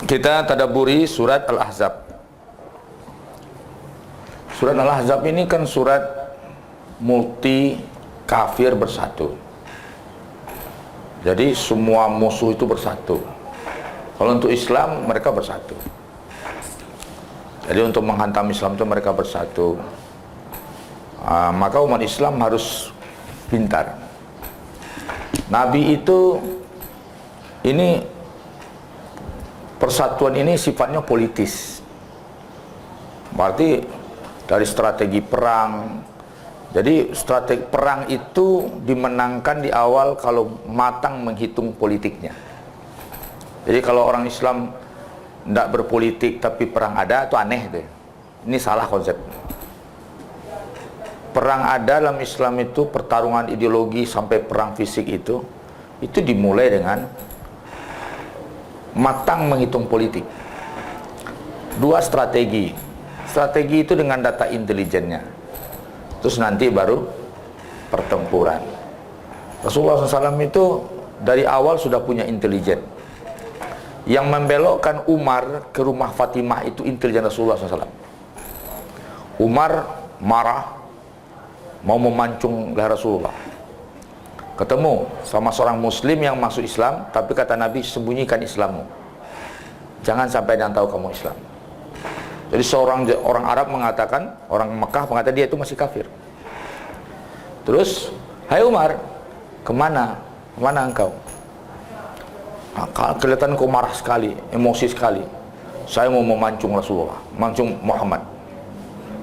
Kita tadabburi surat Al-Ahzab. Surat Al-Ahzab ini kan surat multi kafir bersatu. Jadi semua musuh itu bersatu. Kalau untuk Islam mereka bersatu. Jadi untuk menghantam Islam itu mereka bersatu. Maka umat Islam harus pintar. Nabi itu ini persatuan ini sifatnya politis. Berarti dari strategi perang. Jadi strategi perang itu dimenangkan di awal kalau matang menghitung politiknya. Jadi kalau orang Islam tidak berpolitik tapi perang ada, itu aneh itu. Ini salah konsep. Perang ada dalam Islam itu pertarungan ideologi sampai perang fisik itu dimulai dengan matang menghitung politik. Dua strategi. Strategi itu dengan data intelijennya. Terus nanti baru pertempuran. Rasulullah SAW itu dari awal sudah punya intelijen. Yang membelokkan Umar ke rumah Fatimah itu intelijen Rasulullah SAW. Umar marah, mau memancung leher Rasulullah. Ketemu sama seorang muslim yang masuk Islam, tapi kata Nabi, sembunyikan Islammu. Jangan sampai dia tahu kamu Islam. Jadi orang Arab mengatakan, orang Mekah mengatakan dia itu masih kafir. Terus, hai Umar, kemana? Kemana engkau? Kelihatan kau marah sekali, emosi sekali. Saya mau memancung Rasulullah, memancung Muhammad.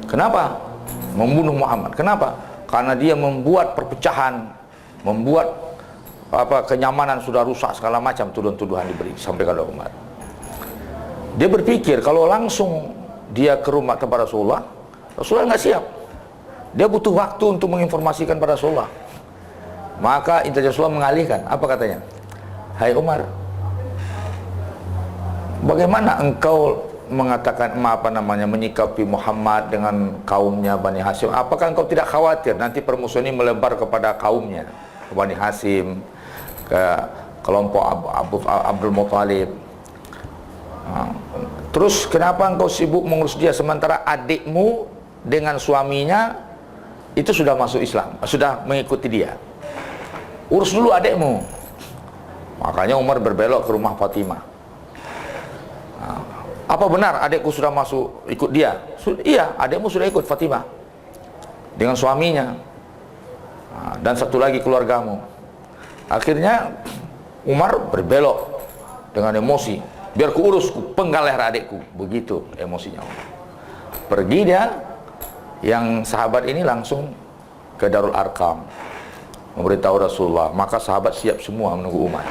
Kenapa? Membunuh Muhammad. Kenapa? Karena dia membuat perpecahan, membuat kenyamanan sudah rusak, segala macam tuduhan-tuduhan diberi sampai kepada Umar. Dia berpikir kalau langsung dia ke rumah kepada Rasulullah, Rasulullah nggak siap. Dia butuh waktu untuk menginformasikan pada Rasulullah. Maka intelijen Rasulullah mengalihkan. Apa katanya? Hai Umar, bagaimana engkau mengatakan menyikapi Muhammad dengan kaumnya Bani Hashim? Apakah engkau tidak khawatir nanti permusuhan ini melebar kepada kaumnya, ke Bani Hashim, ke kelompok Abdul Muthalib? Terus kenapa engkau sibuk mengurus dia sementara adikmu dengan suaminya itu sudah masuk Islam, sudah mengikuti dia? Urus dulu adikmu. Makanya Umar berbelok ke rumah Fatimah. Apa benar adikku sudah masuk ikut dia? Iya, adikmu sudah ikut Fatimah dengan suaminya dan satu lagi keluargamu. Akhirnya Umar berbelok dengan emosi, biar ku urus, ku penggal leher adikku. Begitu emosinya Umar. Pergi dia, yang sahabat ini langsung ke Darul Arqam memberitahu Rasulullah. Maka sahabat siap semua menunggu Umar.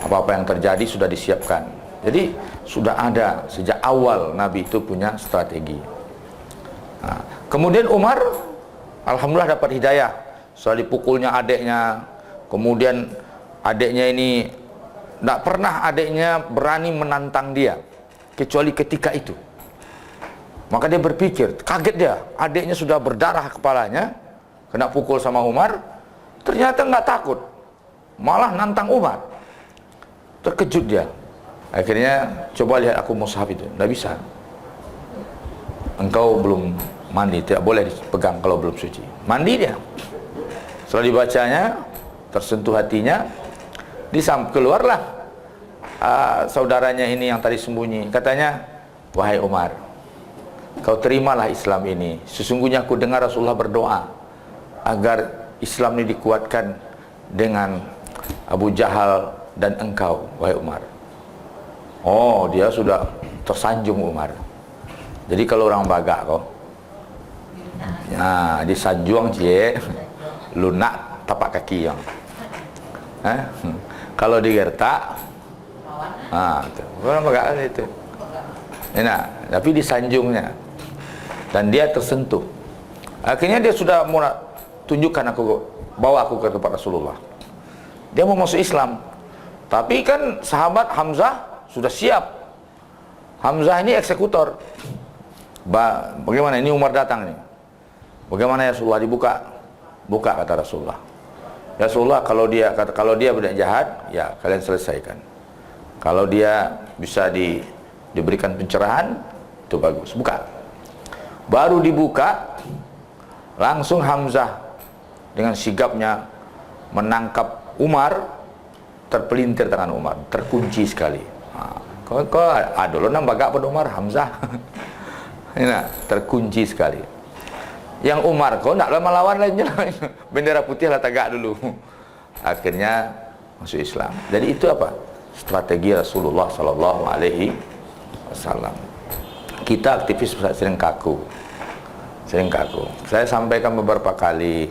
Apa-apa yang terjadi sudah disiapkan. Jadi sudah ada sejak awal Nabi itu punya strategi. Kemudian Umar alhamdulillah dapat hidayah. Setelah dipukulnya adiknya, kemudian adiknya ini tidak pernah adiknya berani menantang dia kecuali ketika itu. Maka dia berpikir, kaget dia, adiknya sudah berdarah kepalanya, kena pukul sama Umar, ternyata nggak takut, malah nantang Umar. Terkejut dia. Akhirnya coba lihat aku mushaf itu, tidak bisa. Engkau belum mandi, tidak boleh dipegang kalau belum suci. Mandi dia. Setelah dibacanya, tersentuh hatinya, keluarlah saudaranya ini yang tadi sembunyi. Katanya, wahai Umar, kau terimalah Islam ini. Sesungguhnya aku dengar Rasulullah berdoa agar Islam ini dikuatkan dengan Abu Jahal dan engkau, wahai Umar. Oh, dia sudah tersanjung Umar. Jadi kalau orang Baga kok, ya disanjung cie, lunak tapak kaki yang. Kalau digertak, orang Baga itu. Nah, tapi disanjungnya dan dia tersentuh. Akhirnya dia sudah mau tunjukkan bawa aku ke tempat Rasulullah. Dia mau masuk Islam. Tapi kan sahabat Hamzah sudah siap. Hamzah ini eksekutor. Bagaimana ini Umar datang nih? Bagaimana ya Rasulullah? Dibuka? Buka kata Rasulullah. Ya Rasulullah, kalau dia berbuat jahat, ya kalian selesaikan. Kalau dia bisa diberikan pencerahan, itu bagus. Buka. Baru dibuka, langsung Hamzah dengan sigapnya menangkap Umar, terpelintir tangan Umar, terkunci sekali. Kok aduh lo nambah gak pada Umar Hamzah. Nah, terkunci sekali. Yang Umar kok nak lama lawan lainnya, bendera putih lah tegak dulu. Akhirnya masuk Islam. Jadi itu apa? Strategi Rasulullah Sallallahu Alaihi Wasallam. Kita aktivis sering kaku. Saya sampaikan beberapa kali.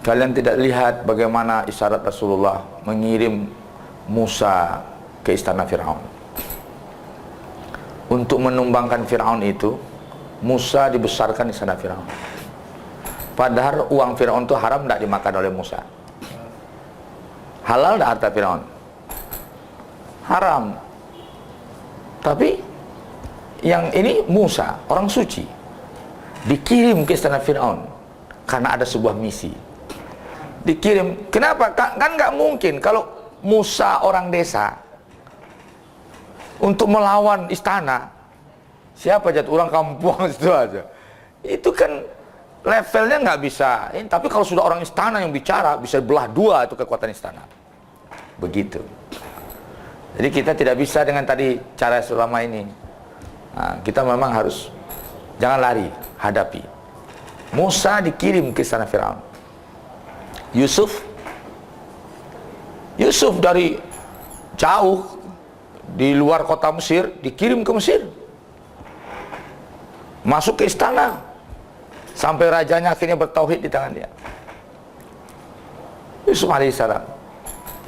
Kalian tidak lihat bagaimana isyarat Rasulullah mengirim Musa ke istana Fir'aun. Untuk menumbangkan Fir'aun itu, Musa dibesarkan di istana Fir'aun. Padahal uang Fir'aun itu haram, tidak dimakan oleh Musa. Halal tidak harta Fir'aun? Haram. Tapi yang ini Musa, orang suci, dikirim ke istana Fir'aun karena ada sebuah misi. Dikirim, kenapa? Kan nggak mungkin kalau Musa orang desa untuk melawan istana. Siapa aja orang kampung itu aja. Itu kan levelnya nggak bisa. Tapi kalau sudah orang istana yang bicara, bisa belah dua itu kekuatan istana. Begitu. Jadi kita tidak bisa dengan tadi cara selama ini. Nah, kita memang harus jangan lari, hadapi. Musa dikirim ke istana Fir'aun. Yusuf dari jauh di luar kota Mesir dikirim ke Mesir, masuk ke istana sampai rajanya akhirnya bertauhid di tangan dia, Yusuf alaihissalam.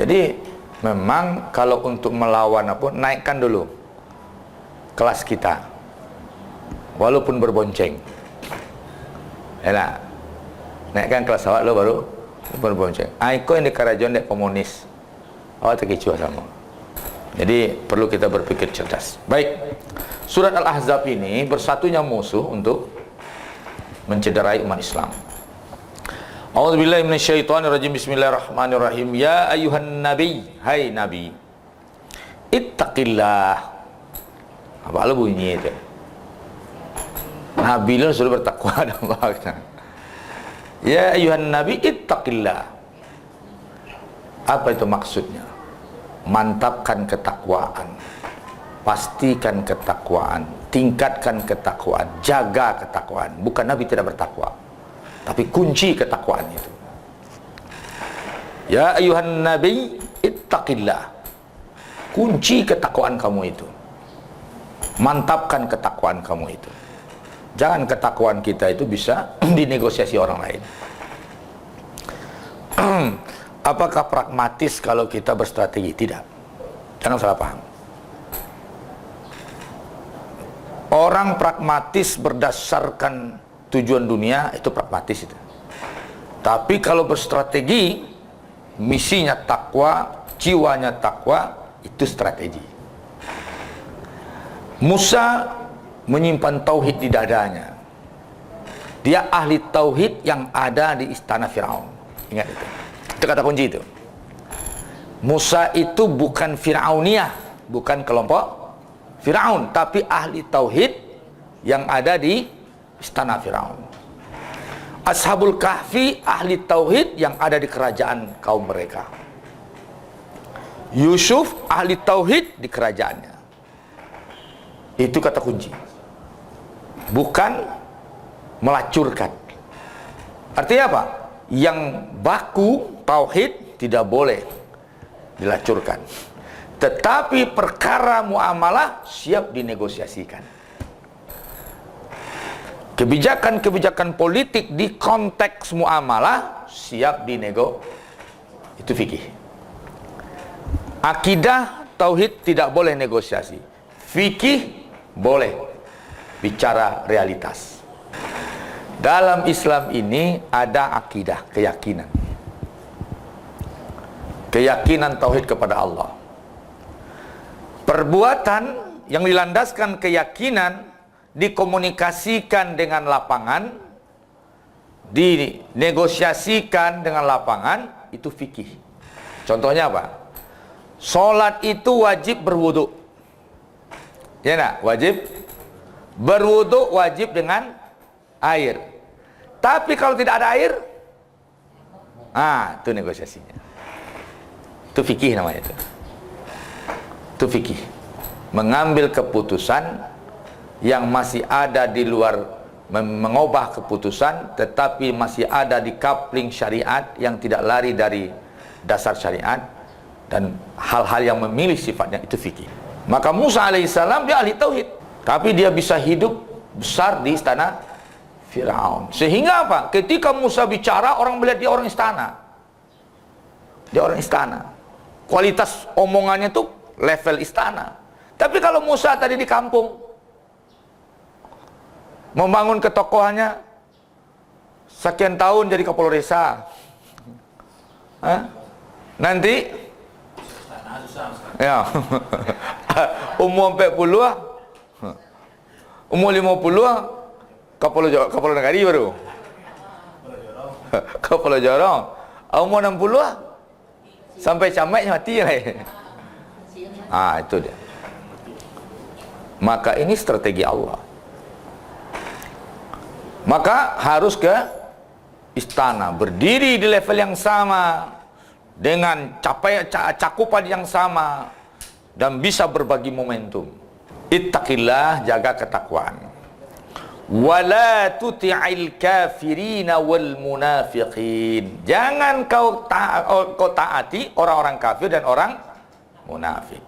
Jadi memang kalau untuk melawan apa, naikkan dulu kelas kita walaupun berbonceng. Enak naikkan kelas awak lo baru berbonceng. Aiko yang di Karajon dek komunis, awak terkecoh sama. Jadi perlu kita berpikir cerdas. Baik, surat Al-Ahzab ini bersatunya musuh untuk mencederai umat Islam. A'udzubillahi minasyaitonirrajim. Bismillahirrahmanirrahim. Ya ayuhan nabi, hai nabi, ittaqillah. Apa lo bunyi itu? Nabi lo suruh bertakwa dan bahagia. Ya ayuhan nabi, ittaqillah. Apa itu maksudnya? Mantapkan ketakwaan, pastikan ketakwaan, tingkatkan ketakwaan, jaga ketakwaan. Bukan Nabi tidak bertakwa, tapi kunci ketakwaan itu. Ya ayuhan nabi ittaqillah. Kunci ketakwaan kamu itu, mantapkan ketakwaan kamu itu. Jangan ketakwaan kita itu bisa dinegosiasi orang lain. Apakah pragmatis kalau kita berstrategi? Tidak. Jangan salah paham. Orang pragmatis berdasarkan tujuan dunia itu pragmatis itu. Tapi kalau berstrategi, misinya takwa, jiwanya takwa, itu strategi. Musa menyimpan tauhid di dadanya. Dia ahli tauhid yang ada di istana Fir'aun. Ingat itu. Itu kata kunci itu. Musa itu bukan Fir'auniyah, bukan kelompok Fir'aun, tapi ahli tauhid yang ada di istana Fir'aun. Ashabul Kahfi ahli tauhid yang ada di kerajaan kaum mereka. Yusuf ahli tauhid di kerajaannya. Itu kata kunci. Bukan melacurkan. Artinya apa? Yang baku tauhid tidak boleh dilacurkan. Tetapi perkara muamalah siap dinegosiasikan. Kebijakan-kebijakan politik di konteks muamalah siap dinego. Itu fikih. Akidah tauhid tidak boleh negosiasi. Fikih boleh bicara realitas. Dalam Islam ini ada akidah, keyakinan. Keyakinan tauhid kepada Allah. Perbuatan yang dilandaskan keyakinan dikomunikasikan dengan lapangan, dinegosiasikan dengan lapangan, itu fikih. Contohnya apa? Sholat itu wajib berwudu. Ya enggak? Wajib berwudu, wajib dengan air. Tapi kalau tidak ada air, itu negosiasinya. Itu fikih namanya itu. Itu fikih. Mengambil keputusan yang masih ada di luar, mengubah keputusan tetapi masih ada di coupling syariat yang tidak lari dari dasar syariat dan hal-hal yang memilih sifatnya, itu fikih. Maka Musa alaihissalam dia ahli tauhid, tapi dia bisa hidup besar di istana Firaun. Sehingga apa? Ketika Musa bicara, orang melihat dia orang istana. Dia orang istana. Kualitas omongannya tuh level istana. Tapi kalau Musa tadi di kampung, membangun ketokohannya, sekian tahun jadi Kapolresa, nanti ya umur 40 umur 50 Kapolres Negari baru Kapolres Jorong, umur 60 sampai camatnya mati lah. Itu dia. Maka ini strategi Allah. Maka harus ke istana, berdiri di level yang sama, dengan cakupan yang sama, dan bisa berbagi momentum. Ittaqillah, jaga ketakwaan. Wala tuti'il kafirina wal munafiqin. Jangan kau taati orang-orang kafir dan orang munafik.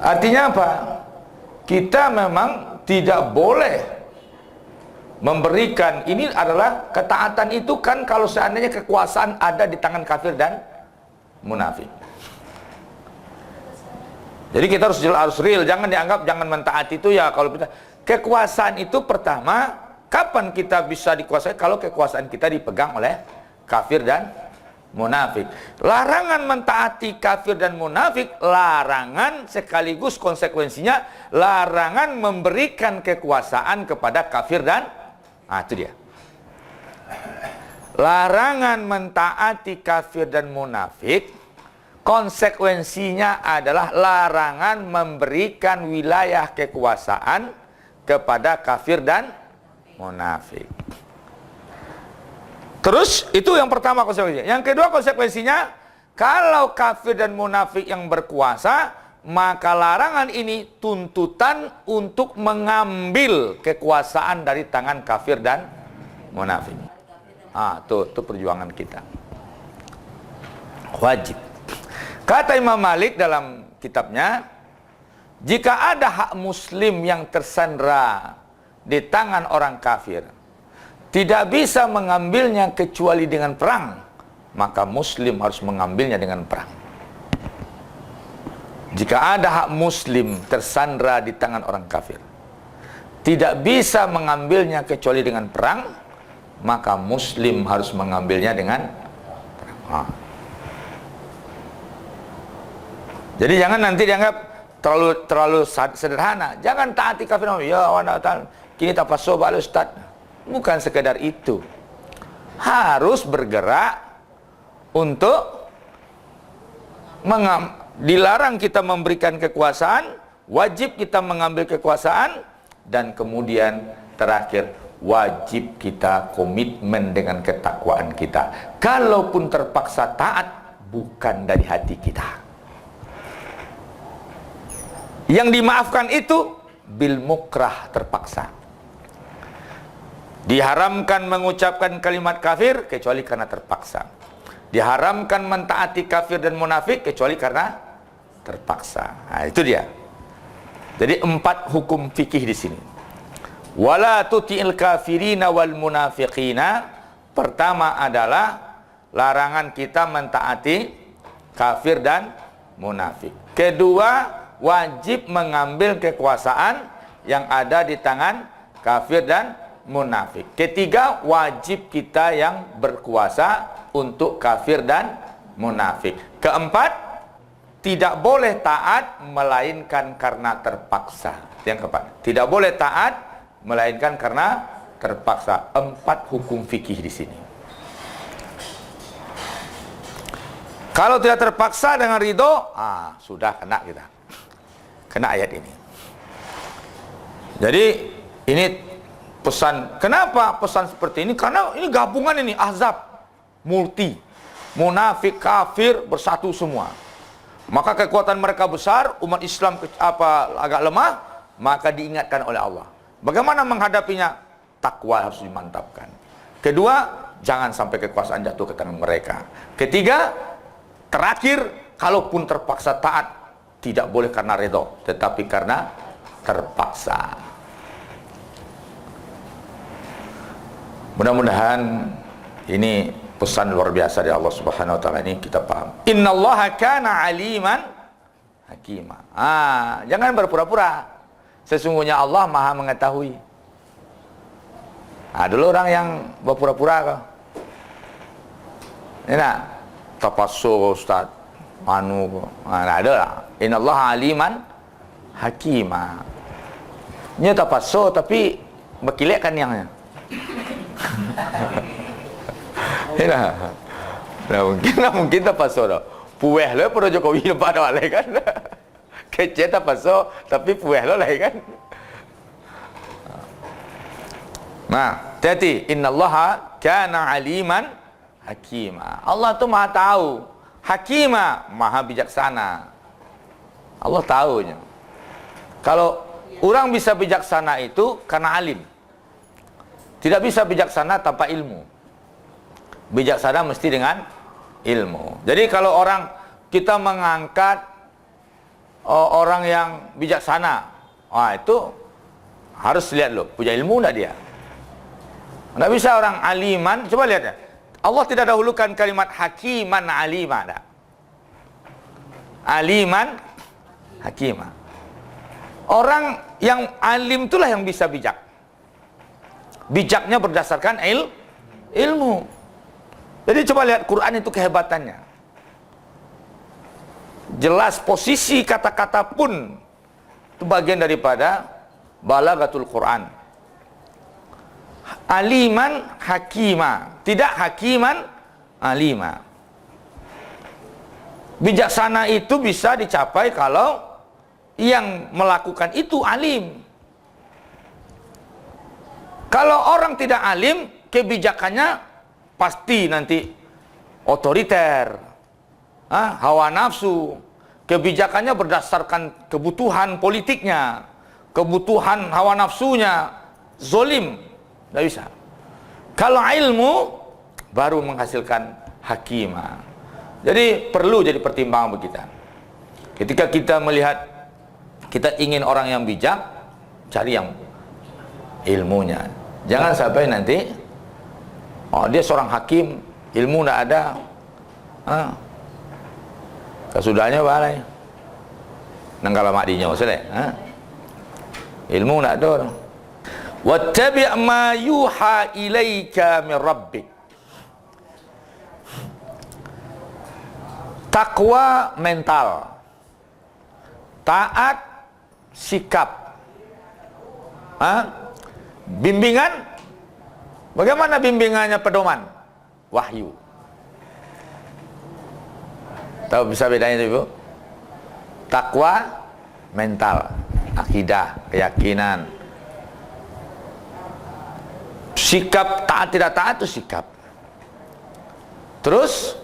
Artinya apa? Kita memang tidak boleh memberikan, ini adalah ketaatan itu kan kalau seandainya kekuasaan ada di tangan kafir dan munafik. Jadi kita harus real, jangan dianggap jangan mentaati itu ya kalau kita. Kekuasaan itu pertama, kapan kita bisa dikuasai? Kalau kekuasaan kita dipegang oleh kafir dan munafik. Larangan mentaati kafir dan munafik, larangan sekaligus konsekuensinya larangan memberikan kekuasaan kepada kafir dan itu dia. Larangan mentaati kafir dan munafik, konsekuensinya adalah larangan memberikan wilayah kekuasaan kepada kafir dan munafik. Terus itu yang pertama konsekuensinya. Yang kedua konsekuensinya, kalau kafir dan munafik yang berkuasa, maka larangan ini tuntutan untuk mengambil kekuasaan dari tangan kafir dan munafik. Itu perjuangan kita. Wajib. Kata Imam Malik dalam kitabnya, jika ada hak muslim yang tersandra di tangan orang kafir, tidak bisa mengambilnya kecuali dengan perang, maka muslim harus mengambilnya dengan perang. Jika ada hak muslim tersandra di tangan orang kafir, tidak bisa mengambilnya kecuali dengan perang, maka muslim harus mengambilnya dengan perang. Jadi jangan nanti dianggap terlalu sederhana. Jangan taati kafir. Ya Allah, kini tak paso bal ustaz. Bukan sekedar itu. Harus bergerak untuk dilarang kita memberikan kekuasaan, wajib kita mengambil kekuasaan, dan kemudian terakhir wajib kita komitmen dengan ketakwaan kita. Kalaupun terpaksa taat, bukan dari hati kita. Yang dimaafkan itu bil mukrah, terpaksa. Diharamkan mengucapkan kalimat kafir kecuali karena terpaksa. Diharamkan mentaati kafir dan munafik kecuali karena terpaksa. Itu dia. Jadi 4 hukum fikih di sini. Wala tuti'il kafirina wal munafiqina. Pertama adalah larangan kita mentaati kafir dan munafik. Kedua, wajib mengambil kekuasaan yang ada di tangan kafir dan munafik. Ketiga, wajib kita yang berkuasa untuk kafir dan munafik. Keempat, tidak boleh taat melainkan karena terpaksa. Yang keempat, tidak boleh taat melainkan karena terpaksa. 4 hukum fikih di sini. Kalau tidak terpaksa dengan ridho, sudah kena kita. Kena ayat ini. Jadi ini pesan. Kenapa pesan seperti ini? Karena ini gabungan ini ahzab, multi, munafik, kafir bersatu semua. Maka kekuatan mereka besar, umat Islam agak lemah, maka diingatkan oleh Allah. Bagaimana menghadapinya? Takwa harus dimantapkan. Kedua, jangan sampai kekuasaan jatuh ke tangan mereka. Ketiga, terakhir, kalaupun terpaksa taat, tidak boleh karena ridho, tetapi karena terpaksa. Mudah-mudahan ini pesan luar biasa dari Allah Subhanahu wa taala, ini kita paham. Innallaha kana aliman hakima. Jangan berpura-pura. Sesungguhnya Allah Maha mengetahui. Dulu orang yang berpura-pura kok. Ini nak tapassu Ustaz. Ada lah. Innallaha aliman hakima. Nya tapassu tapi berkilek kan yangnya. Mungkin tapassu dah. Pueh lo pada Jokowi lepas dah lagi kan. Kece tapassu tapi pueh lo lagi kan. Nah, hati-hati. Innallaha kana aliman hakima. Allah tu Maha tahu. Hakima, Maha bijaksana. Allah tahunya. Kalau orang bisa bijaksana itu karena alim. Tidak bisa bijaksana tanpa ilmu. Bijaksana mesti dengan ilmu. Jadi kalau kita mengangkat orang yang bijaksana, itu harus lihat loh, punya ilmu enggak dia. Tidak bisa orang aliman. Coba lihat ya, Allah tidak dahulukan kalimat hakiman aliman. Aliman hakimah. Orang yang alim itulah yang bisa bijak. Bijaknya berdasarkan ilmu. Jadi coba lihat Quran itu kehebatannya. Jelas posisi kata-kata pun itu bagian daripada balagatul Quran. Aliman hakima, tidak hakiman alima. Bijaksana itu bisa dicapai kalau yang melakukan itu alim. Kalau orang tidak alim, kebijakannya pasti nanti otoriter, hawa nafsu. Kebijakannya berdasarkan kebutuhan politiknya, kebutuhan hawa nafsunya, zolim. Tidak bisa. Kalau ilmu baru menghasilkan hakimah. Jadi perlu jadi pertimbangan bagi kita. Ketika kita melihat kita ingin orang yang bijak, cari yang ilmunya. Jangan sampai nanti dia seorang hakim, ilmu tidak ada. Kesudahnya balai. Nangkala madinya maksudnya. Ilmu tidak ada. Wattabi' ma yuha ilaika min rabbik. Takwa mental, taat sikap, bimbingan. Bagaimana bimbingannya pedoman? Wahyu. Tahu bisa bedanya itu, Ibu? Takwa mental, akidah, keyakinan. Sikap taat tidak taat itu sikap. Terus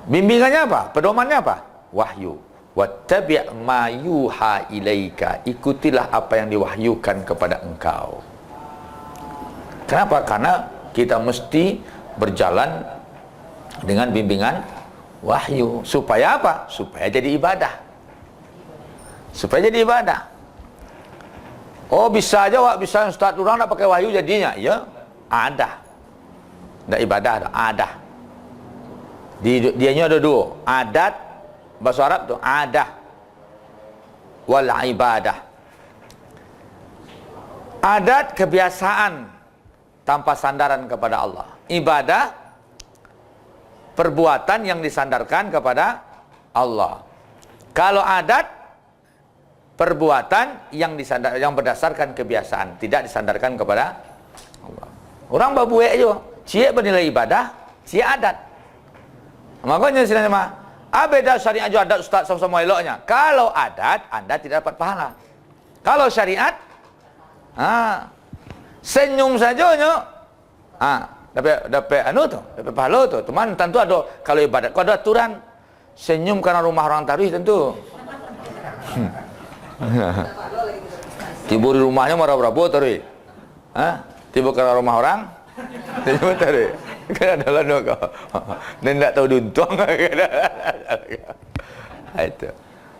bimbingannya apa? Pedomannya apa? Wahyu. Wattabi' ma yuha ilaika. Ikutilah apa yang diwahyukan kepada engkau. Kenapa? Karena kita mesti berjalan dengan bimbingan wahyu. Supaya apa? Supaya jadi ibadah. Supaya jadi ibadah. Oh bisa aja Wak, bisa Ustaz orang tak pakai wahyu jadinya. Ya, ada. Tidak ibadah, ada. Dianya ada dua. Adat, bahasa Arab tu adah. Wal ibadah. Adat kebiasaan tanpa sandaran kepada Allah. Ibadah perbuatan yang disandarkan kepada Allah. Kalau adat perbuatan yang berdasarkan kebiasaan, tidak disandarkan kepada Allah. Orang babuek aja, cie bernilai ibadah, cie adat. Makanya istilahnya mah, beda syariat juga adat ustaz sama-sama eloknya. Kalau adat, Anda tidak dapat pahala. Kalau syariat, senyum saja nyo, dapat pahala tuh. Teman tentu ada kalau ibadat, kalau ada aturan senyum karena rumah orang tarwih tentu. Tiba di rumahnya marah berapa tarwih? Tiba ke rumah orang, senyum tarwih. Kan ada lah kau. Dan tak tahu diuntung. Itu.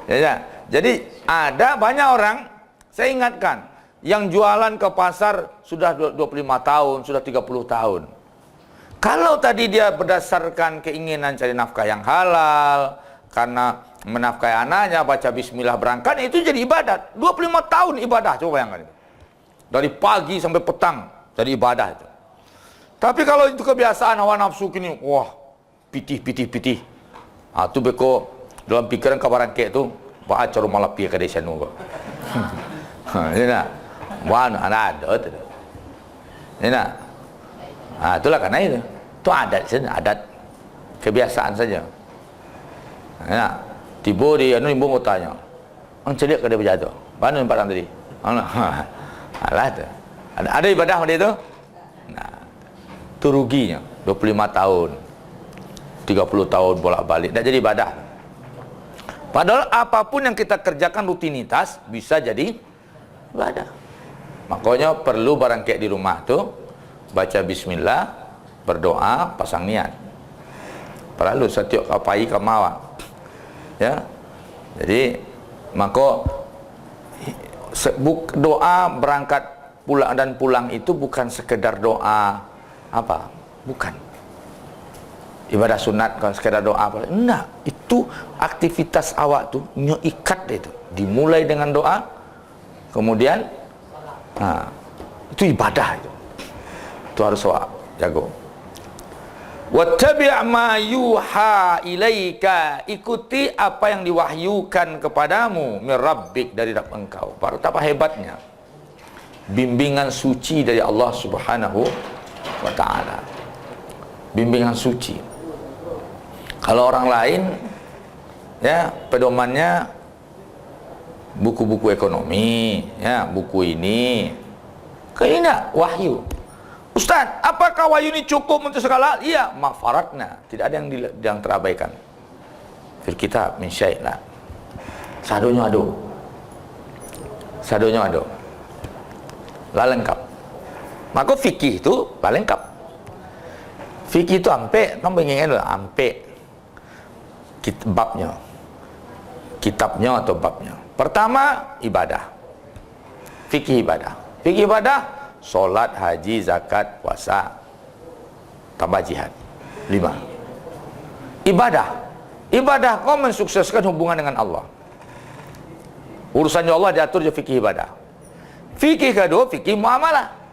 Ya. Jadi ada banyak orang, saya ingatkan, yang jualan ke pasar sudah 25 tahun, sudah 30 tahun. Kalau tadi dia berdasarkan keinginan cari nafkah yang halal, karena menafkahi anaknya, baca bismillah berangkat, itu jadi ibadat. 25 tahun ibadah, coba bayangkan itu. Dari pagi sampai petang, jadi ibadah itu. Tapi kalau itu kebiasaan hawa nafsu kini, wah, pitih. Itu beko dalam pikiran kabaran kayak itu, baca rumah lapi ke desa nunggu. Ini nak, wan anak ada tu. Ini nak, itulah karena itu adat saja, adat kebiasaan saja. Nah, tiba di anu ibu mau tanya, ang celik ke dia berjatuh, mana empat orang tadi? Alah tu, ada ibadah dia tu. Nah, itu ruginya 25 tahun 30 tahun bolak-balik tak jadi ibadah. Padahal apapun yang kita kerjakan rutinitas bisa jadi ibadah. Makanya perlu barang kayak di rumah tuh baca bismillah, berdoa, pasang niat. Perlu setiap kapai kamawa. Ya. Jadi maka doa berangkat pulang dan pulang itu bukan sekedar doa apa? Bukan. Ibadah sunat kalau sekedar doa apa? Enggak, itu aktivitas awak tuh ikat itu. Dimulai dengan doa, kemudian itu ibadah itu. Itu harus awak jago. Wattabi' ma yuha ilaika, ikuti apa yang diwahyukan kepadamu min rabbik, dari Rabb engkau. Betapa hebatnya bimbingan suci dari Allah Subhanahu wa ta'ala. Bimbingan suci. Kalau orang lain ya pedomannya buku-buku ekonomi, ya buku ini. Kayaknya enggak wahyu. Ustaz, apakah wahyu ini cukup untuk segala? Iya, mafaratna, tidak ada yang terabaikan. Fil kitab min syai' la. Sadonya ada. Lah lengkap. Maka fikih itu lah lengkap. Fikih itu ampe, kamu ingin ampe babnya, kitabnya atau babnya. Pertama ibadah, fikih ibadah, solat, haji, zakat, puasa, tambah jihad. 5. Ibadah kau mensukseskan hubungan dengan Allah. Urusannya Allah diatur di fikih ibadah. Fikih kedua, fikih muamalah.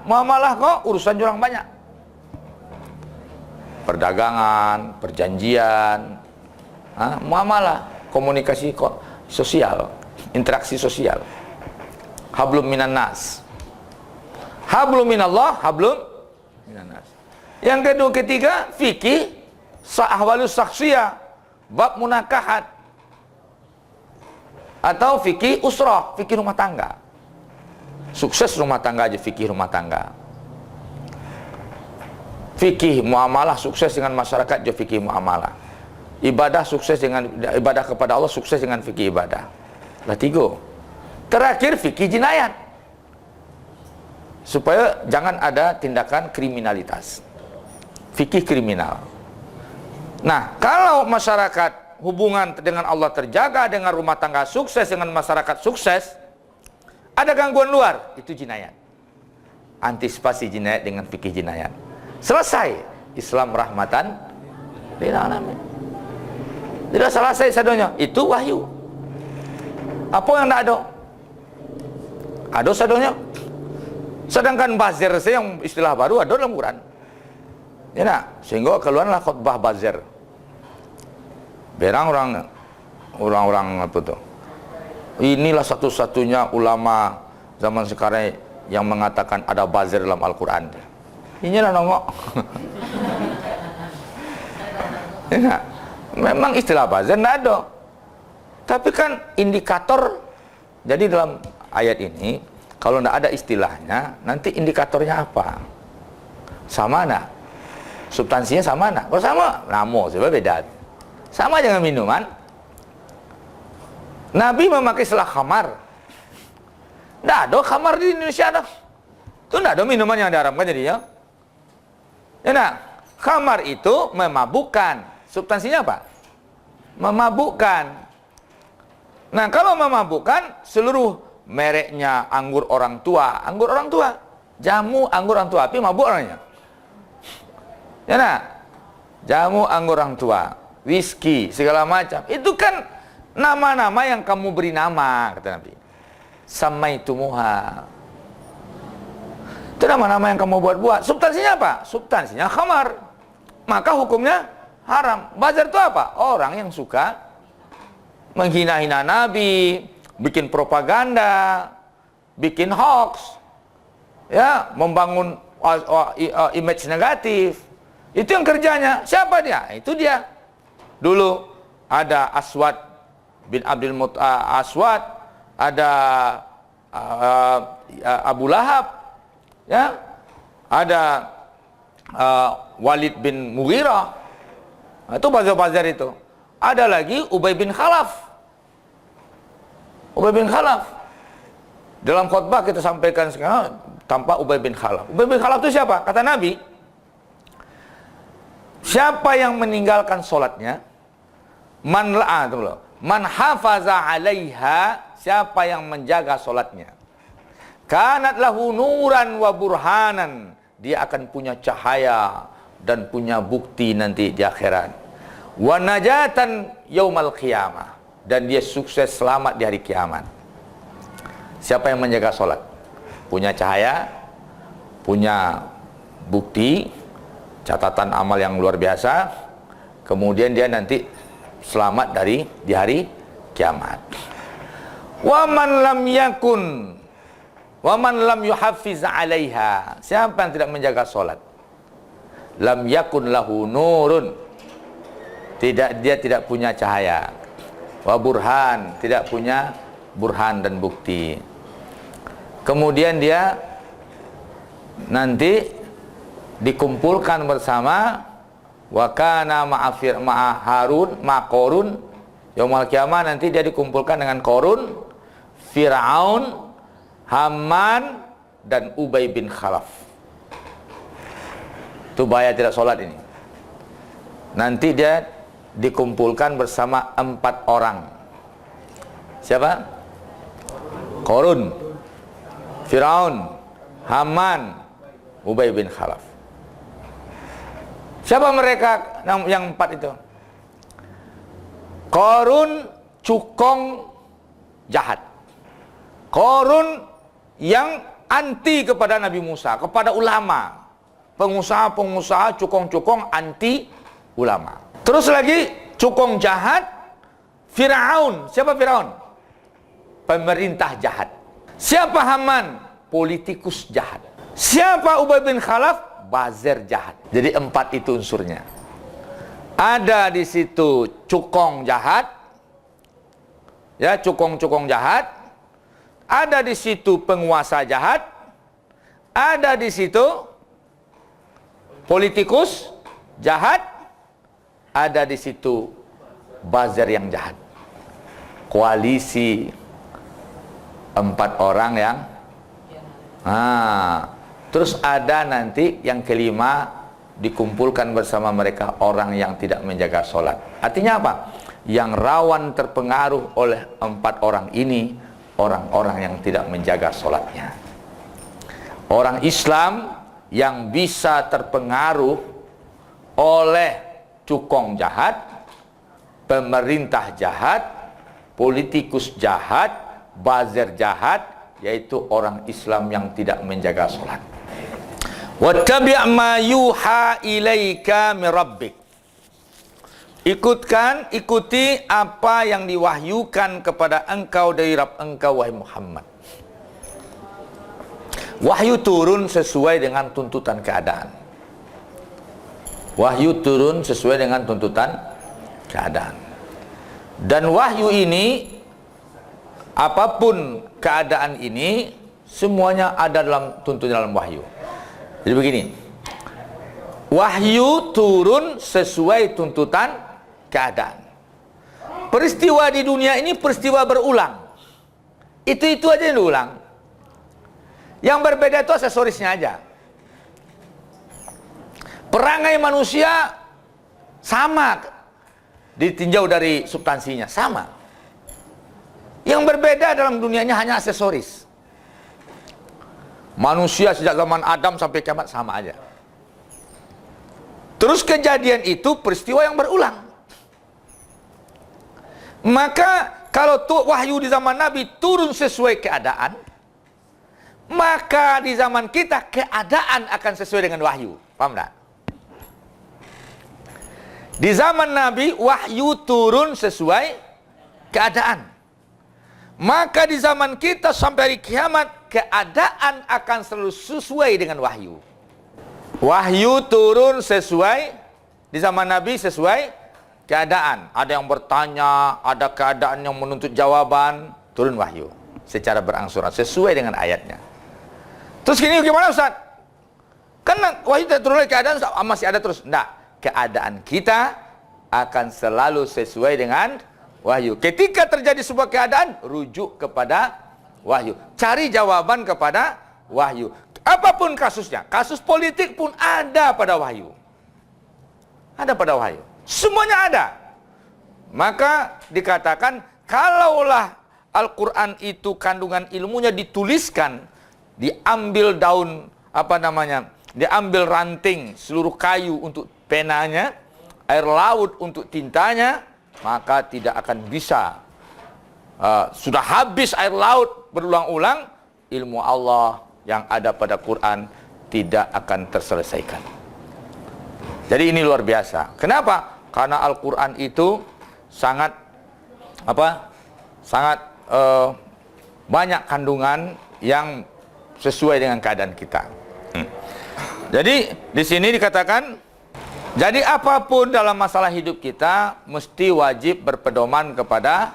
Muamalah kok urusan orang banyak. Perdagangan, perjanjian, muamalah, komunikasi sosial, interaksi sosial. Hablum minan nas. Hablum minallah, hablum minan nas. Yang kedua, ketiga, fikih ahwalus saksiyah, bab munakahat. Atau fikih usrah, fikih rumah tangga. Sukses rumah tangga aja fikih rumah tangga. Fikih muamalah sukses dengan masyarakat juga fikih muamalah. Ibadah sukses dengan ibadah kepada Allah, sukses dengan fikih ibadah. Lah 3. Terakhir fikih jinayat. Supaya jangan ada tindakan kriminalitas. Fikih kriminal. Nah, kalau masyarakat hubungan dengan Allah terjaga, dengan rumah tangga sukses, dengan masyarakat sukses, ada gangguan luar, itu jinayat. Antisipasi jinayat dengan fikih jinayat. Selesai. Islam rahmatan lil alamin. Tidak selesai sadonya, itu wahyu. Apa yang tidak ada? Ada sadonya. Sedangkan bazir saya yang istilah baru ada dalam Quran. Ya nak, sehingga keluarlah khutbah bazir. Berang orang apa tuh? Inilah satu-satunya ulama zaman sekarang yang mengatakan ada bazir dalam Al-Quran. Inilah nongok. Ya, memang istilah buzzer tidak ada. Tapi kan indikator, jadi dalam ayat ini, kalau tidak ada istilahnya, nanti indikatornya apa? Sama nak? Substansinya sama nak? Kalau sama, namo, sebab beda. Sama dengan minuman. Nabi memakai istilah khamar. Tidak ada khamar di Indonesia dah. Itu tidak ada minuman yang diharamkan jadinya. Ya nak? Khamar itu memabukkan. Substansinya apa? Memabukkan. Nah, kalau memabukkan, seluruh mereknya anggur orang tua, jamu anggur orang tua, tapi mabuk orangnya. Ya nak? Jamu anggur orang tua, whisky, segala macam. Itu kan nama-nama yang kamu beri nama, kata Nabi. Samaitumuha. Itu nama-nama yang kamu buat-buat. Substansinya apa? Substansinya khamar. Maka hukumnya haram. Buzzer itu apa? Orang yang suka menghina-hina Nabi, bikin propaganda, bikin hoax, ya, membangun image negatif. Itu yang kerjanya. Siapa dia? Itu dia. Dulu ada Aswad bin Abdul Aswad, ada Abu Lahab, ya, ada Walid bin Mughirah. Itu bazar-bazar itu. Ada lagi Ubay bin Khalaf. Ubay bin Khalaf. Dalam khutbah kita sampaikan sekarang tampak Ubay bin Khalaf. Ubay bin Khalaf itu siapa? Kata Nabi, siapa yang meninggalkan sholatnya, man hafaza alaiha, siapa yang menjaga sholatnya, kanat lahu nuran wa burhanan, dia akan punya cahaya dan punya bukti nanti di akhirat. Wa najatan yaumal qiyamah, dan dia sukses selamat di hari kiamat. Siapa yang menjaga sholat, punya cahaya, punya bukti, catatan amal yang luar biasa, kemudian dia nanti selamat di hari kiamat. Wa man lam yuhaffiz 'alaiha, siapa yang tidak menjaga sholat, lam yakun lahu nurun, dia tidak punya cahaya, wa burhan, tidak punya burhan dan bukti. Kemudian dia nanti dikumpulkan bersama wa kana ma'a Harun ma Qarun, yaumul qiyamah nanti dia dikumpulkan dengan Qarun, Firaun, Haman dan Ubay bin Khalaf. Itu bahaya tidak sholat ini. Nanti dia dikumpulkan bersama 4 orang. Siapa? Qarun, Firaun, Haman, Ubay bin Khalaf. Siapa mereka yang 4 itu? Qarun cukong jahat. Qarun yang anti kepada Nabi Musa, kepada ulama. Pengusaha-pengusaha cukong-cukong anti ulama. Terus lagi cukong jahat, Firaun. Siapa Firaun? Pemerintah jahat. Siapa Haman? Politikus jahat. Siapa Ubay bin Khalaf? Buzzer jahat. Jadi 4 itu unsurnya. Ada di situ cukong jahat, ya, cukong-cukong jahat. Ada di situ penguasa jahat. Ada di situ politikus jahat. Ada di situ buzzer yang jahat. Koalisi 4 orang yang terus ada nanti yang kelima, dikumpulkan bersama mereka orang yang tidak menjaga sholat. Artinya apa? Yang rawan terpengaruh oleh 4 orang ini, orang-orang yang tidak menjaga sholatnya. Orang Islam yang bisa terpengaruh oleh cukong jahat, pemerintah jahat, politikus jahat, buzzer jahat, yaitu orang Islam yang tidak menjaga sholat. Wattabi' ma yuha ilaika min rabbik. Ikuti apa yang diwahyukan kepada engkau dari Rabb engkau, wahai Muhammad. Wahyu turun sesuai dengan tuntutan keadaan. Wahyu turun sesuai dengan tuntutan keadaan. Dan wahyu ini, apapun keadaan ini, semuanya ada dalam wahyu. Jadi begini, wahyu turun sesuai tuntutan keadaan. Peristiwa di dunia ini peristiwa berulang. Itu aja yang diulang. Yang berbeda itu aksesorisnya aja. Perangai manusia sama, ditinjau dari substansinya sama. Yang berbeda dalam dunianya hanya aksesoris. Manusia sejak zaman Adam sampai kiamat sama aja. Terus kejadian itu peristiwa yang berulang. Maka kalau wahyu di zaman Nabi turun sesuai keadaan, maka di zaman kita keadaan akan sesuai dengan wahyu. Paham tak? Di zaman Nabi wahyu turun sesuai keadaan. Maka di zaman kita sampai hari kiamat keadaan akan selalu sesuai dengan wahyu. Wahyu turun sesuai di zaman Nabi sesuai keadaan. Ada yang bertanya, ada keadaan yang menuntut jawaban, turun wahyu secara berangsur sesuai dengan ayatnya. Terus gini gimana Ustaz? Karena wahyu tidak turun lagi, keadaan masih ada terus. Enggak. Keadaan kita akan selalu sesuai dengan wahyu. Ketika terjadi sebuah keadaan, rujuk kepada wahyu. Cari jawaban kepada wahyu. Apapun kasusnya, kasus politik pun ada pada wahyu. Ada pada wahyu. Semuanya ada. Maka dikatakan, kalaulah Al-Quran itu kandungan ilmunya dituliskan, diambil daun, diambil ranting seluruh kayu untuk penanya, air laut untuk tintanya, maka tidak akan bisa. Sudah habis air laut berulang-ulang, ilmu Allah yang ada pada Quran tidak akan terselesaikan. Jadi ini luar biasa. Kenapa? Karena Al-Quran itu sangat banyak kandungan yang sesuai dengan keadaan kita. Jadi di sini dikatakan, jadi apapun dalam masalah hidup kita mesti wajib berpedoman kepada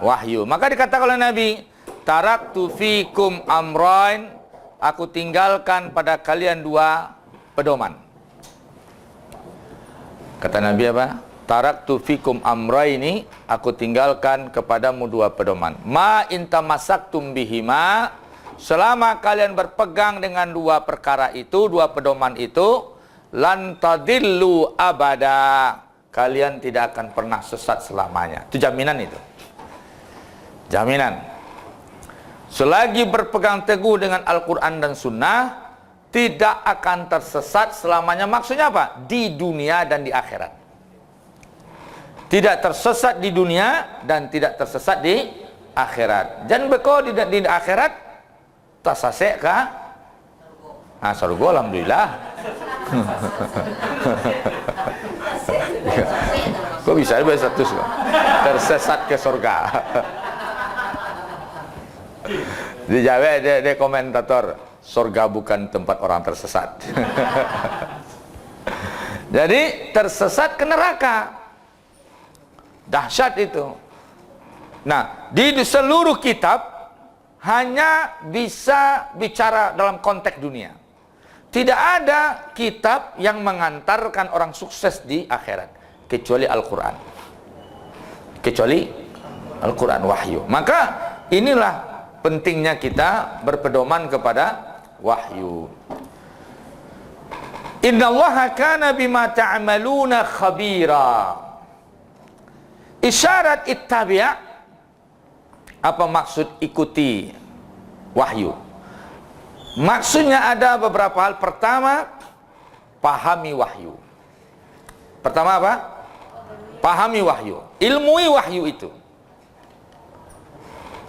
wahyu. Maka dikatakan oleh Nabi, taraktu fikum amrain, aku tinggalkan pada kalian dua pedoman. Kata Nabi apa? Taraktu fikum amraini, aku tinggalkan kepadamu dua pedoman. Ma intamasaktum bihima, selama kalian berpegang dengan dua perkara itu, dua pedoman itu, lan tadillu abada, kalian tidak akan pernah sesat selamanya. Itu jaminan itu. Jaminan. Selagi berpegang teguh dengan Al-Quran dan Sunnah, tidak akan tersesat selamanya. Maksudnya apa? Di dunia dan di akhirat. Tidak tersesat di dunia dan tidak tersesat di akhirat. Dan beko di akhirat tasasek kah? Surga alhamdulillah. Kok bisa ada status tersesat ke surga? Dijawab dia komentator, surga bukan tempat orang tersesat. Jadi tersesat ke neraka, dahsyat itu. Nah, di seluruh kitab hanya bisa bicara dalam konteks dunia. Tidak ada kitab yang mengantarkan orang sukses di akhirat kecuali Al-Quran. Kecuali Al-Quran wahyu. Maka inilah pentingnya kita berpedoman kepada wahyu. Innallaha kana bima ta'maluna khabira. Isyarat ittabi', apa maksud ikuti wahyu? Maksudnya ada beberapa hal. Pertama, pahami wahyu. Pertama apa? Pahami wahyu. Ilmui wahyu itu.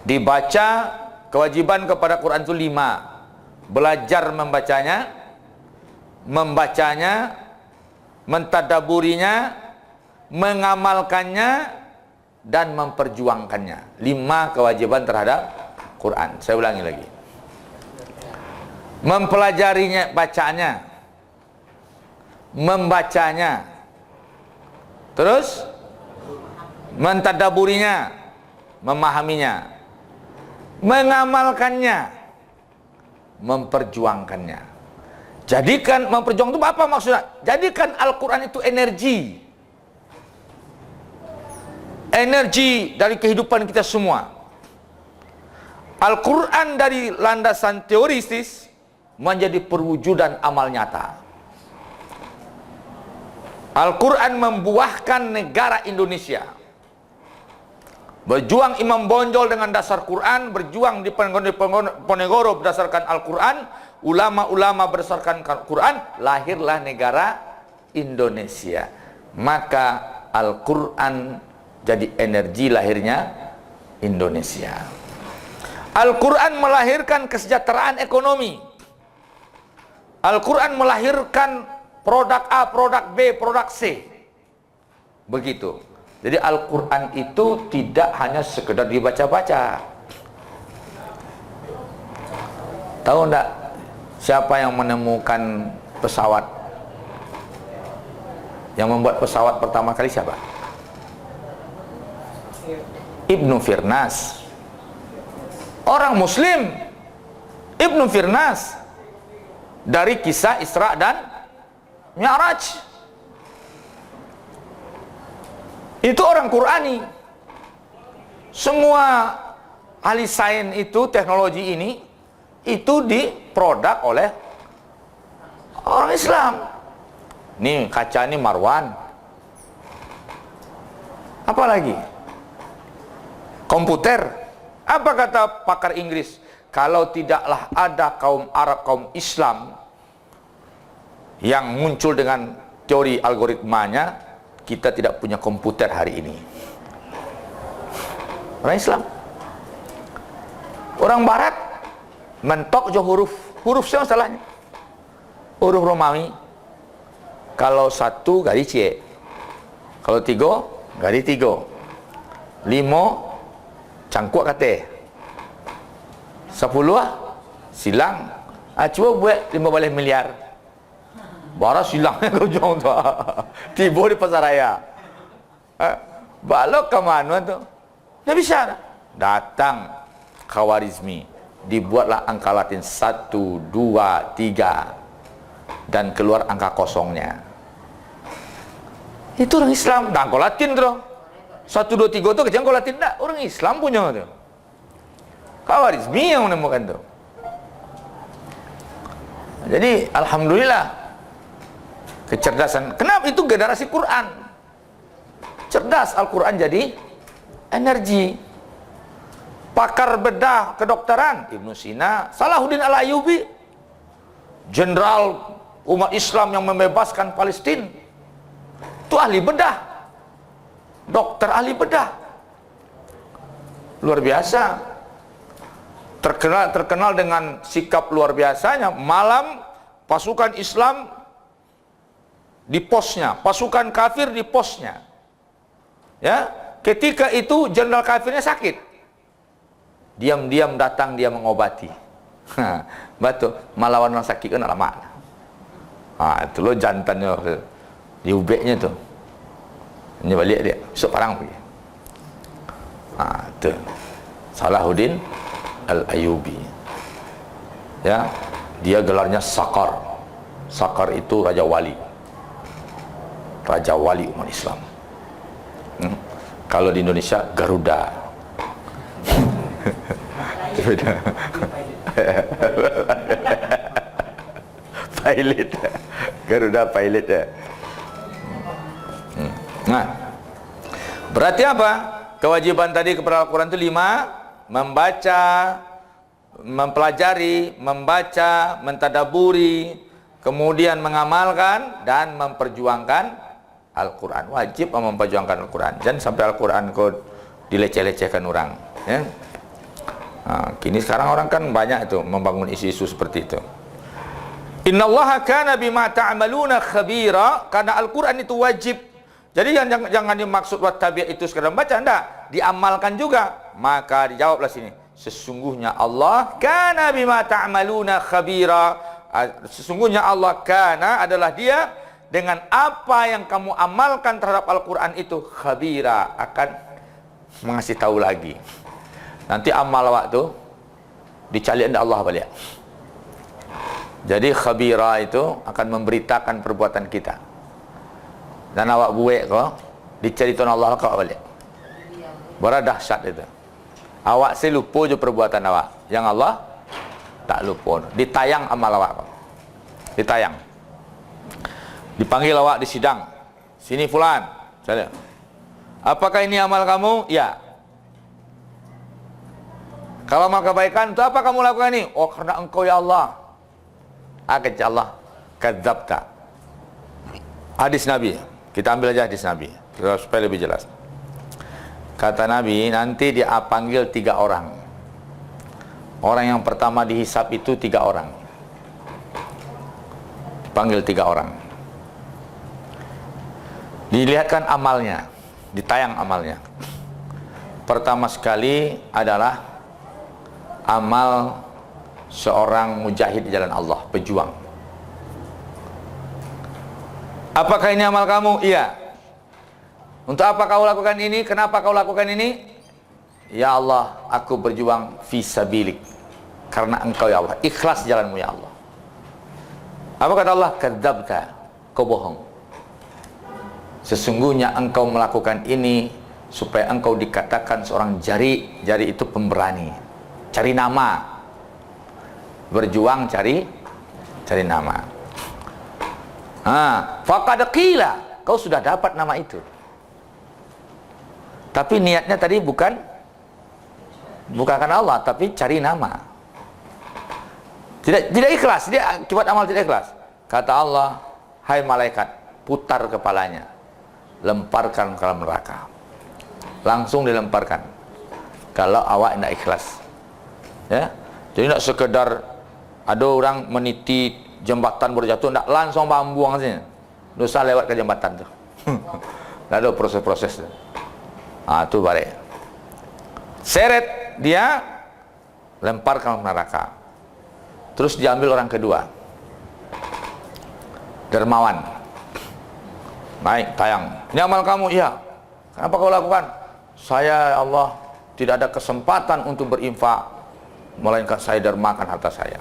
Dibaca, kewajiban kepada Quran itu 5. Belajar membacanya, mentadaburinya, mengamalkannya, dan memperjuangkannya. 5 kewajiban terhadap Quran. Saya ulangi lagi. Mempelajarinya, bacaannya, membacanya, terus mentadaburinya, memahaminya, mengamalkannya, memperjuangkannya. Jadikan memperjuangkan itu apa maksudnya? Jadikan Al-Quran itu energi. Energi dari kehidupan kita semua. Al-Quran dari landasan teoritis menjadi perwujudan amal nyata. Al-Quran membuahkan negara Indonesia. Berjuang Imam Bonjol dengan dasar Quran, berjuang di Ponegoro berdasarkan Al-Quran, ulama-ulama berdasarkan Quran, lahirlah negara Indonesia. Maka Al-Quran jadi energi lahirnya Indonesia. Al-Quran melahirkan kesejahteraan ekonomi. Al-Quran melahirkan produk A, produk B, produk C. Begitu. Jadi Al-Quran itu tidak hanya sekedar dibaca-baca. Tahu enggak siapa yang menemukan pesawat? Yang membuat pesawat pertama kali siapa? Ibnu Firnas. Orang Muslim. Ibnu Firnas. Dari kisah Isra dan Mi'raj. Itu orang Qurani. Semua ahli sains itu, teknologi ini, itu diproduk oleh orang Islam. Nih kaca ini Marwan. Apa lagi? Komputer. Apa kata pakar Inggris? Kalau tidaklah ada kaum Arab, kaum Islam yang muncul dengan teori algoritmanya, kita tidak punya komputer hari ini. Orang Islam. Orang Barat mentok jo huruf siapa salahnya? Huruf Romawi. Kalau 1 garis C, kalau 3 garis 3, 5 cangkuk kate, 10 silang. Cuba buat 15 miliar. Bara silangnya kau jauh tu. Tiba di pasar raya. Balok ke mana tu? Tak bisa. Datang Khawarizmi. Dibuatlah angka Latin 1, 2, 3. Dan keluar angka kosongnya. Itu orang Islam. Dah angka Latin tu. 1, 2, 3 tu kecil angka Latin tak. Orang Islam punya tu. Khawarizmi yang menemukan tu. Jadi alhamdulillah. Kecerdasan. Kenapa? Itu generasi Quran. Cerdas. Al-Quran jadi energi. Pakar bedah kedokteran Ibnu Sina, Salahuddin Al-Ayyubi, jenderal umat Islam yang membebaskan Palestina, itu ahli bedah, dokter ahli bedah, luar biasa. Terkenal dengan sikap luar biasanya. Malam pasukan Islam di posnya, pasukan kafir di posnya. Ya, ketika itu jenderal kafirnya sakit, diam-diam datang dia mengobati. Betul, melawan orang sakit kan lama. Itu lo jantannya di ubeknya tuh. Ini balik dia, besok parang pergi. Itu Salahuddin Al-Ayyubi. Ya, dia gelarnya Sakar. Sakar itu raja wali. Raja wali umat Islam. Kalau di Indonesia Garuda. Pilot. Garuda pilot ya. Nah, berarti apa? Kewajiban tadi kepada Al-Quran itu 5: membaca, mempelajari, membaca, mentadaburi, kemudian mengamalkan dan memperjuangkan Al-Quran. Wajib memperjuangkan Al-Quran. Jangan sampai Al-Quran kau dileceh-lecehkan orang. Ya. Kini sekarang orang kan banyak itu membangun isu-isu seperti itu. Innallaha kana bima ta'maluna khabira. Karena Al-Quran itu wajib. Jadi jangan dimaksud wattabi' itu sekadar baca, enggak, diamalkan juga. Maka dijawablah sini, sesungguhnya Allah kana bima ta'maluna khabira. Sesungguhnya Allah kana adalah dia dengan apa yang kamu amalkan terhadap Al-Quran itu, khabira, akan mengasih tahu lagi. Nanti amal awak tu dicari oleh Allah balik. Jadi khabira itu akan memberitakan perbuatan kita. Dan awak buat kau diceritakan Allah kau balik. Berapa dahsyat itu. Awak lupa je perbuatan awak, yang Allah tak lupa. Ditayang amal awak kau. Ditayang. Dipanggil awak di sidang. Sini fulan. Saya. Apakah ini amal kamu? Ya. Kalau amal kebaikan, itu apa kamu lakukan ini? Oh, karena engkau ya Allah. Kata Allah, kadzabta. Hadis Nabi. Kita ambil aja hadis Nabi supaya lebih jelas. Kata Nabi, nanti dia panggil 3 orang. Orang yang pertama dihisap itu 3 orang. Panggil 3 orang. Dilihatkan amalnya, ditayang amalnya. Pertama sekali adalah amal seorang mujahid di jalan Allah, pejuang. Apakah ini amal kamu? Iya. Untuk apa kau lakukan ini? Kenapa kau lakukan ini? Ya Allah, aku berjuang fisabilik, karena engkau ya Allah, ikhlas jalanmu ya Allah. Apa kata Allah? Kadzabta, kau bohong. Sesungguhnya engkau melakukan ini supaya engkau dikatakan seorang jari. Jari itu pemberani, cari nama, berjuang cari nama. Faqad qila, kau sudah dapat nama itu. Tapi niatnya tadi bukan karena Allah, tapi cari nama. Tidak ikhlas, dia akibat amal tidak ikhlas. Kata Allah, hai malaikat, putar kepalanya, lemparkan ke dalam neraka. Langsung dilemparkan. Kalau awak tidak ikhlas, ya. Jadi tidak sekedar ada orang meniti jembatan berjatuh, tidak langsung buang sini. Dosa lewat ke jembatan tu. Tidak ada proses-proses. Itu balik. Seret dia, lemparkan ke neraka. Terus diambil orang kedua, dermawan. Naik, tayang. Ini amal kamu? Iya. Kenapa kau lakukan? Saya, ya Allah, tidak ada kesempatan untuk berinfak, melainkan saya dermakan harta saya.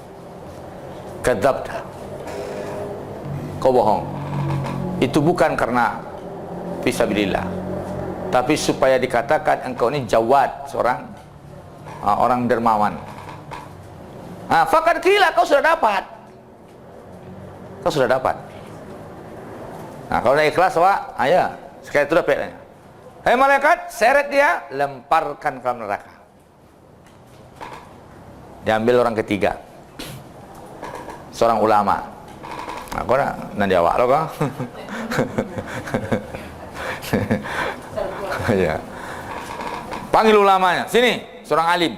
Kadzabta, kau bohong. Itu bukan karena fisabilillah, tapi supaya dikatakan engkau ini jawad, seorang orang dermawan. Faqad qila, kau sudah dapat. Kau sudah dapat. Kalau dah ikhlas awak, ya, sekali itu dapat. Hai malaikat, seret dia, lemparkan ke neraka. Diambil orang ketiga, seorang ulama. Kau nanti awak lo kau. Ya. Panggil ulamanya, sini, seorang alim.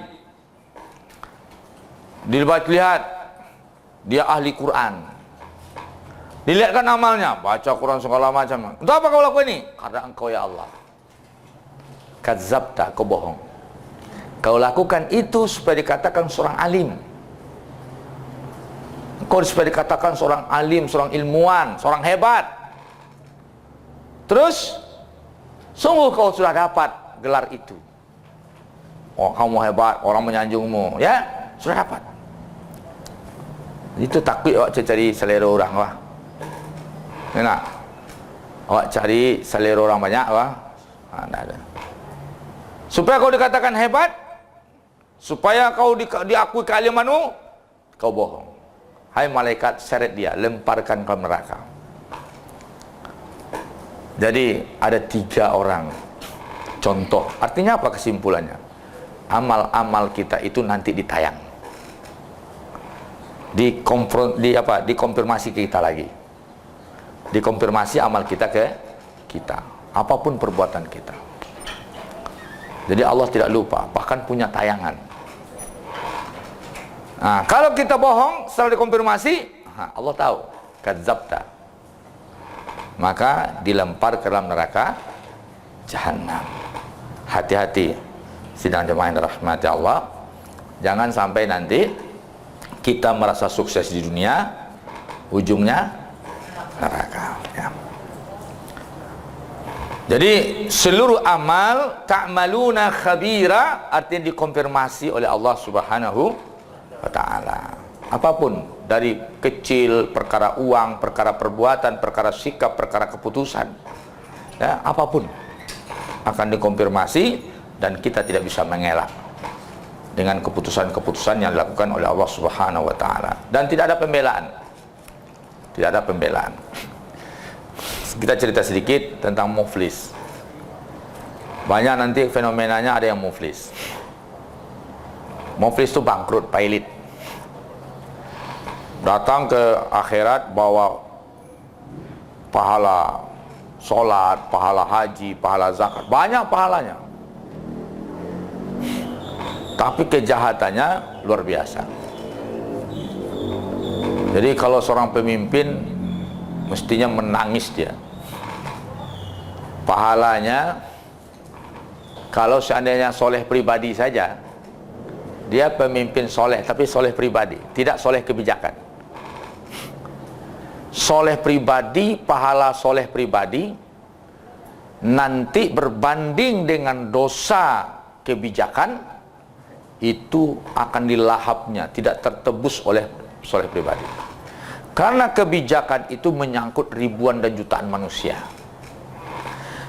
Dilihat, dia ahli Quran. Dilihatkan amalnya, baca Quran segala macam. Untuk apa kau lakukan ini? Karena engkau ya Allah. Kadzabta, kau bohong. Kau lakukan itu supaya dikatakan seorang alim. Kau supaya dikatakan seorang alim, seorang ilmuwan, seorang hebat. Terus, sungguh kau sudah dapat gelar itu. Oh, kamu hebat, orang menyanjungmu, ya, sudah dapat. Itu takut awak cari selera orang, wah. Enak. Awak cari selera orang banyak, wah. Tidak ada. Supaya kau dikatakan hebat, supaya kau diakui kealimanmu, kau bohong. Hai malaikat, seret dia, lemparkan ke neraka. Jadi ada 3 orang contoh. Artinya apa kesimpulannya? Amal-amal kita itu nanti ditayang, dikonfirmasi ke kita lagi, dikonfirmasi amal kita ke kita, apapun perbuatan kita. Jadi Allah tidak lupa, bahkan punya tayangan. Kalau kita bohong setelah dikonfirmasi, Allah tahu, kadzabta, maka dilempar ke dalam neraka jahanam. Hati-hati, sidang jemaah yang dirahmati Allah, jangan sampai nanti kita merasa sukses di dunia, ujungnya neraka. Ya. Jadi seluruh amal ta'maluna khabira artinya dikonfirmasi oleh Allah Subhanahu wa taala. Apapun dari kecil, perkara uang, perkara perbuatan, perkara sikap, perkara keputusan, ya, apapun akan dikonfirmasi dan kita tidak bisa mengelak dengan keputusan-keputusan yang dilakukan oleh Allah Subhanahu wa taala. Dan tidak ada pembelaan. Tidak ada pembelaan. Kita cerita sedikit tentang muflis. Banyak nanti fenomenanya ada yang muflis. Muflis itu bangkrut, pailit. Datang ke akhirat bawa pahala sholat, pahala haji, pahala zakat, banyak pahalanya. Tapi kejahatannya luar biasa. Jadi kalau seorang pemimpin mestinya menangis dia. Pahalanya kalau seandainya soleh pribadi saja, dia pemimpin soleh, tapi soleh pribadi, tidak soleh kebijakan. Soleh pribadi, pahala soleh pribadi nanti berbanding dengan dosa kebijakan, itu akan dilahapnya, tidak tertebus oleh soleh pribadi. Karena kebijakan itu menyangkut ribuan dan jutaan manusia.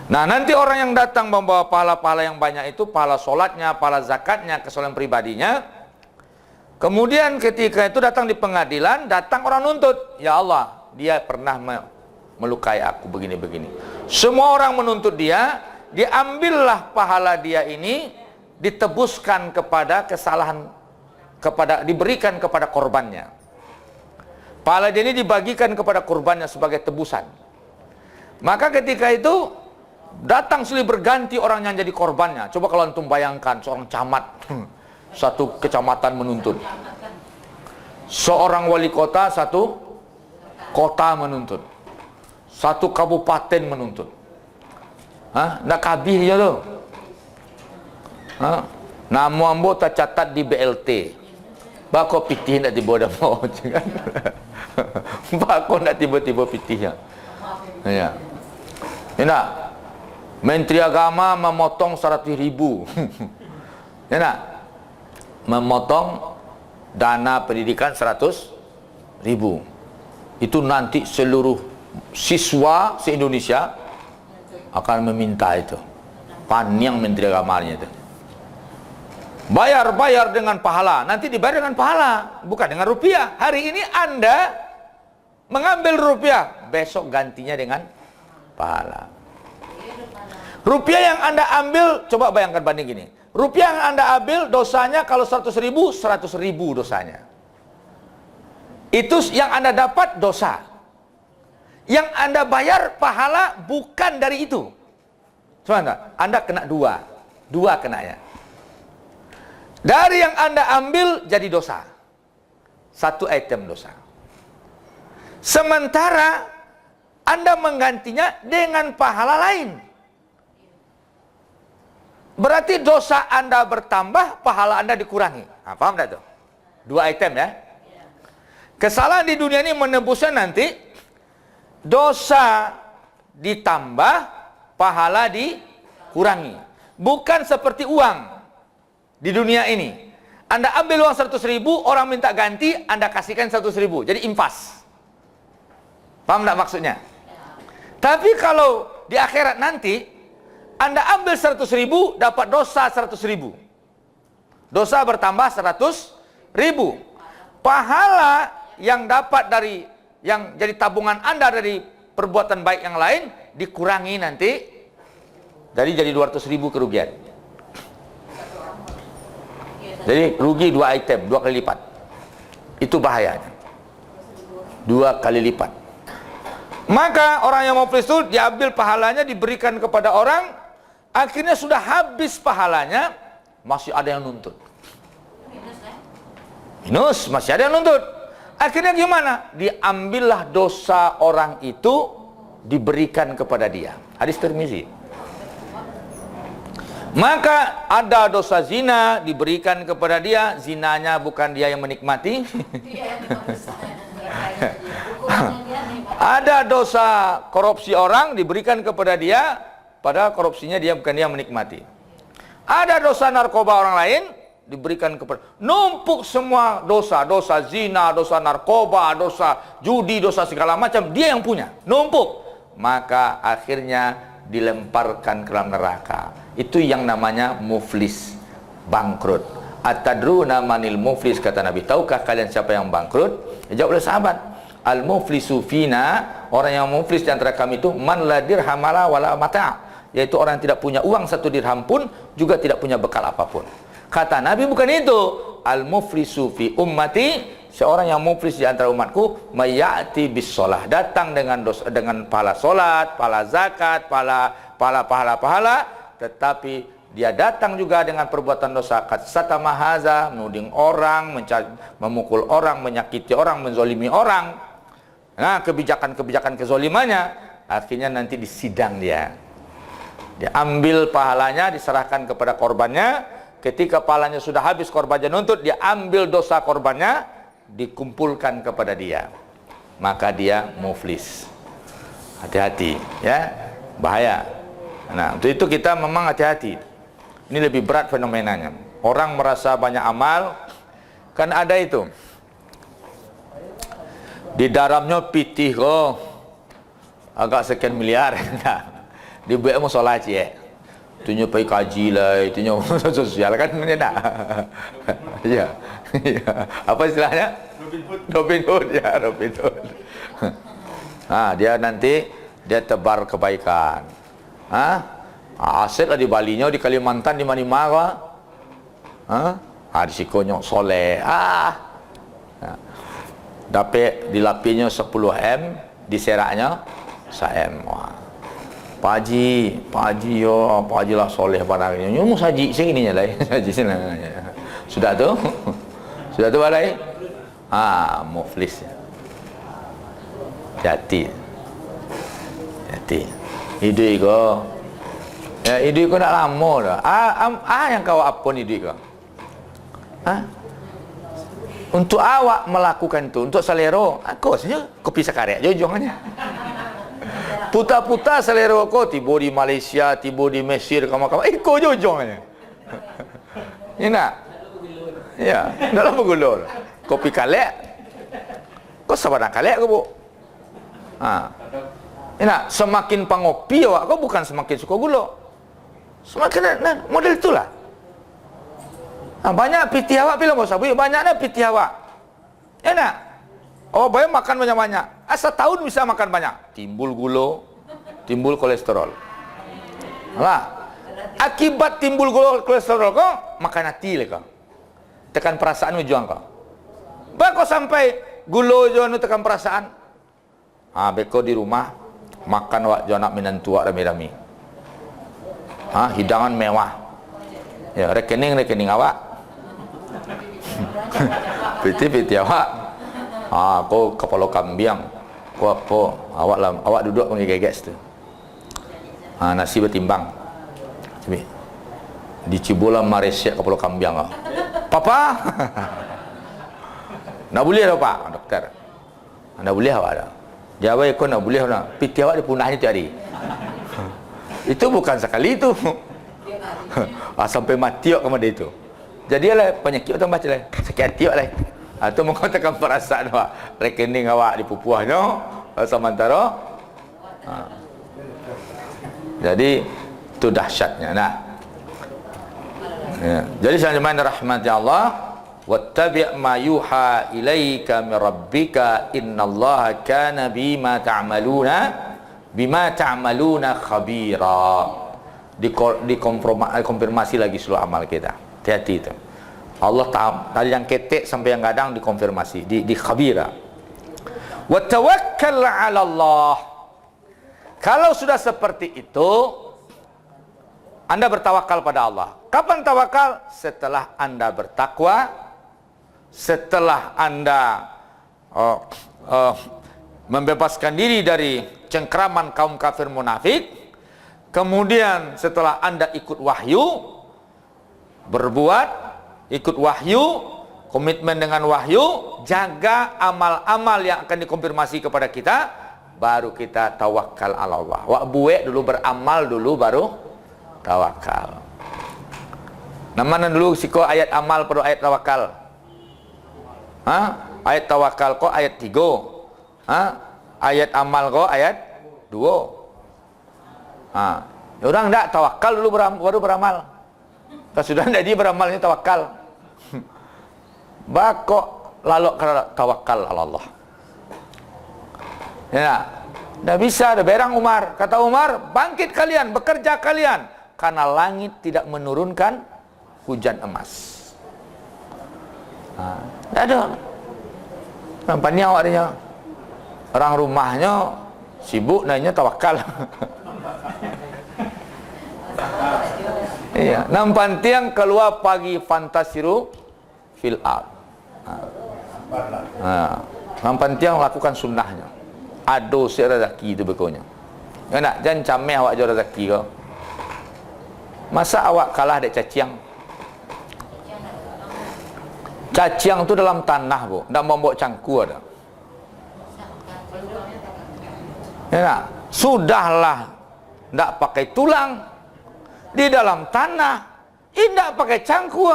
Nah, nanti orang yang datang membawa pahala-pahala yang banyak itu, pahala sholatnya, pahala zakatnya, kesolehan pribadinya. Kemudian ketika itu datang di pengadilan, datang orang nuntut, ya Allah, dia pernah melukai aku begini-begini. Semua orang menuntut dia, diambillah pahala dia ini, ditebuskan kepada kesalahan, diberikan kepada korbannya. Pahala dia ini dibagikan kepada korbannya sebagai tebusan. Maka ketika itu datang silih berganti orang yang jadi korbannya. Coba kalau antum bayangkan seorang camat satu kecamatan menuntut, seorang wali kota satu kota menuntut, satu kabupaten menuntut. Nak kabih ya lo. Nama ambo tercatat di BLT. Bako pitih nak tiba dah mau kan. Bako nak tiba-tiba pitihnya. Ya. Enak. Menteri Agama memotong 100.000. Enak. Memotong dana pendidikan 100.000. Itu nanti seluruh siswa se-Indonesia akan meminta itu. Paniang Menteri Agamanya itu. Bayar dengan pahala. Nanti dibayar dengan pahala, bukan dengan rupiah. Hari ini Anda mengambil rupiah, besok gantinya dengan pahala. Rupiah yang Anda ambil, coba bayangkan banding gini. Rupiah yang Anda ambil, dosanya kalau 100.000, 100.000 dosanya. Itu yang Anda dapat dosa. Yang Anda bayar pahala bukan dari itu. Coba Anda kena dua kenanya. Dari yang Anda ambil jadi dosa. Satu item dosa. Sementara Anda menggantinya dengan pahala lain. Berarti dosa Anda bertambah, pahala Anda dikurangi. Nah, paham tak tuh? Dua item ya. Kesalahan di dunia ini menebusnya nanti dosa ditambah, pahala dikurangi. Bukan seperti uang. Di dunia ini Anda ambil uang 100.000, orang minta ganti, Anda kasihkan 100.000, jadi impas. Paham tak maksudnya? Tapi kalau di akhirat nanti Anda ambil 100.000, dapat dosa 100.000, dosa bertambah 100.000. Pahala yang dapat dari yang jadi tabungan Anda dari perbuatan baik yang lain dikurangi nanti, jadi 200.000 kerugian. Jadi rugi 2 item, 2 kali lipat. Itu bahayanya. 2 kali lipat. Maka orang yang muflis itu diambil pahalanya, diberikan kepada orang, akhirnya sudah habis pahalanya, masih ada yang nuntut. Minus, masih ada yang nuntut. Akhirnya gimana? Diambillah dosa orang itu, diberikan kepada dia. Hadis Tirmizi. Maka ada dosa zina diberikan kepada dia, zinanya bukan dia yang menikmati. Ada dosa korupsi orang diberikan kepada dia, padahal korupsinya dia bukan dia menikmati. Ada dosa narkoba orang lain diberikan kepada, numpuk semua dosa, dosa zina, dosa narkoba, dosa judi, dosa segala macam, dia yang punya, numpuk. Maka akhirnya dilemparkan ke dalam neraka. Itu yang namanya muflis, bangkrut. Atadruna manil muflis, kata Nabi. Tahukah kalian siapa yang bangkrut? Jawab oleh sahabat, al muflisu fina, orang yang muflis di antara kami itu man la dirhamala wala mata', yaitu orang yang tidak punya uang 1 dirham pun, juga tidak punya bekal apapun. Kata Nabi bukan itu. Al muflisu fi ummati, seorang yang muflis di antara umatku, mayati bis shalah, datang dengan dosa, dengan pahala salat, pahala zakat, pahala, tetapi dia datang juga dengan perbuatan dosa, katsata mahaza, menuding orang, memukul orang, menyakiti orang, menzolimi orang. Nah, kebijakan-kebijakan kezolimannya, akhirnya nanti disidang dia. Dia ambil pahalanya, diserahkan kepada korbannya. Ketika pahalanya sudah habis, korbannya nuntut, dia ambil dosa korbannya, dikumpulkan kepada dia. Maka dia muflis. Hati-hati, ya, bahaya. Nah, untuk itu kita memang hati-hati. Ini lebih berat fenomenanya. Orang merasa banyak amal, kan ada itu. Di dalamnya pitih kok agak sekian miliar. Di buat mau solat je. Tunjuk pergi kaji lah, tunjuk sosial kan mana. Ya. Apa istilahnya? Robin Hood ya, Robin Hood. Dia nanti dia tebar kebaikan. Aset lah di Balinya, di Kalimantan, di mana-mana. Di Sikonyo soleh. Dapat dilapinya 10 M, diseraknya 1 M. Pak Haji lah soleh barangnya. Nyumus haji segini lah. Haji sini. Sudah tu? Sudah tu balai? Muflis. Hati. Hidup kau. Ya, hidup kau nak lama dah. Yang kau apun hidup kau? Untuk awak melakukan itu, untuk selero, aku saja kopi sekarek, jujungannya. Puta-puta selero aku, tiba di Malaysia, tiba di Mesir, kamu-kamu, kau jujungannya. Ini nak? Ya, dalam bergulur. Kopi kalek, kau sabar nak kalek kau bu? Ini nak, semakin pangopi awak, kau bukan semakin suka gula. Semakin model itulah. Banyak piti awak bila mau sabu, banyaknya piti awak. Enak. Banyak makan banyak-banyak. Setahun bisa makan banyak. Timbul gula, timbul kolesterol. Akibat timbul gula kolesterol kau, makan hati lah kau. Tekan perasaan ujung kau. Bako sampai gula jual tekan perasaan. Beko di rumah makan wak jual nak menantu wak rami-rami. Hidangan mewah. Ya, rekening awak. Piti awak. Kau kepala kambing. Kau apa? Awak duduk mengegeges tu. Nasi bertimbang. Coba. Dicibola maresia kepala kambing kau. Papa. Nak boleh tak pak? Doktor. Nak boleh awak dah. Jawab kau nak boleh tak? Piti awak dipunahnya tiap hari. Itu bukan sekali itu. Sampai mati awak kepada itu. Jadi lah penyakit tu baca lah. Sakit hati awak lah. Itu mengatakan perasaan awak. Rekening awak dipupuahnya. Sementara. Jadi itu dahsyatnya. Jadi selanjutnya rahmati Allah. Wattabi' ma yuha ilaika min rabbika innallaha kana bima ta'maluna khabira. Dikonfirmasi lagi seluruh amal kita. Hati-hati itu. Allah dari yang ketek sampai yang kadang dikonfirmasi, di khabira. Wa tawakkal 'ala Allah. Kalau sudah seperti itu, Anda bertawakal pada Allah. Kapan tawakal? Setelah Anda bertakwa, setelah Anda membebaskan diri dari cengkraman kaum kafir munafik, kemudian setelah Anda ikut wahyu, berbuat, ikut wahyu, komitmen dengan wahyu, jaga amal-amal yang akan dikonfirmasi kepada kita, baru kita tawakal ala Allah. Wak buek dulu, beramal dulu, baru tawakal. Nah, mana dulu siko ayat amal perlu ayat tawakal? Ayat tawakal kok ayat 3. Ayat amal kok ayat 2. Ya udah enggak, tawakal dulu baru beramal. Kalau sudah enggak dia beramalnya tawakal. Bakok lalu karena tawakal ala Allah. Ya, enggak bisa, ada berang Umar. Kata Umar, bangkit kalian, bekerja kalian, karena langit tidak menurunkan hujan emas. Enggak ada. Nampaknya awaknya orang rumahnya sibuk nanya tawakal. Iya, nampak tiang keluar pagi fantasiru fil ard. Nampak tiang lakukan sunnahnya. Ado si rezeki itu bekonya. Ya nak, jangan cameh awak jual rezeki kau. Masa awak kalah dek caciang? Caciang tu dalam tanah bu, ndak membawa cangku ada. Ya nak, sudahlah, ndak pakai tulang di dalam tanah, ndak pakai cangku.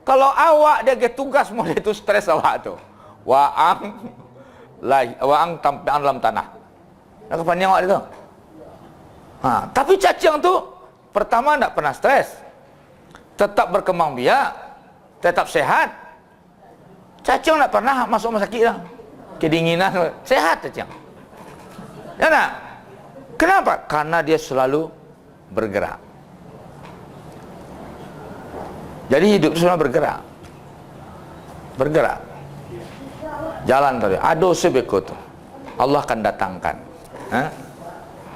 Kalau awak dia ke tugas mau dia tu stres awak tu. Waang tampian dalam tanah. Nak kepanjang awak itu. Tapi caciang tu pertama ndak pernah stres, tetap berkembang biak, tetap sehat. Cacing tak pernah masuk rumah sakit dah. Kedinginan, sehat cacing. Ya nak? Kenapa? Karena dia selalu bergerak. Jadi hidup itu selalu bergerak. Bergerak. Jalan tadi. Ado sebeko tu. Allah akan datangkan.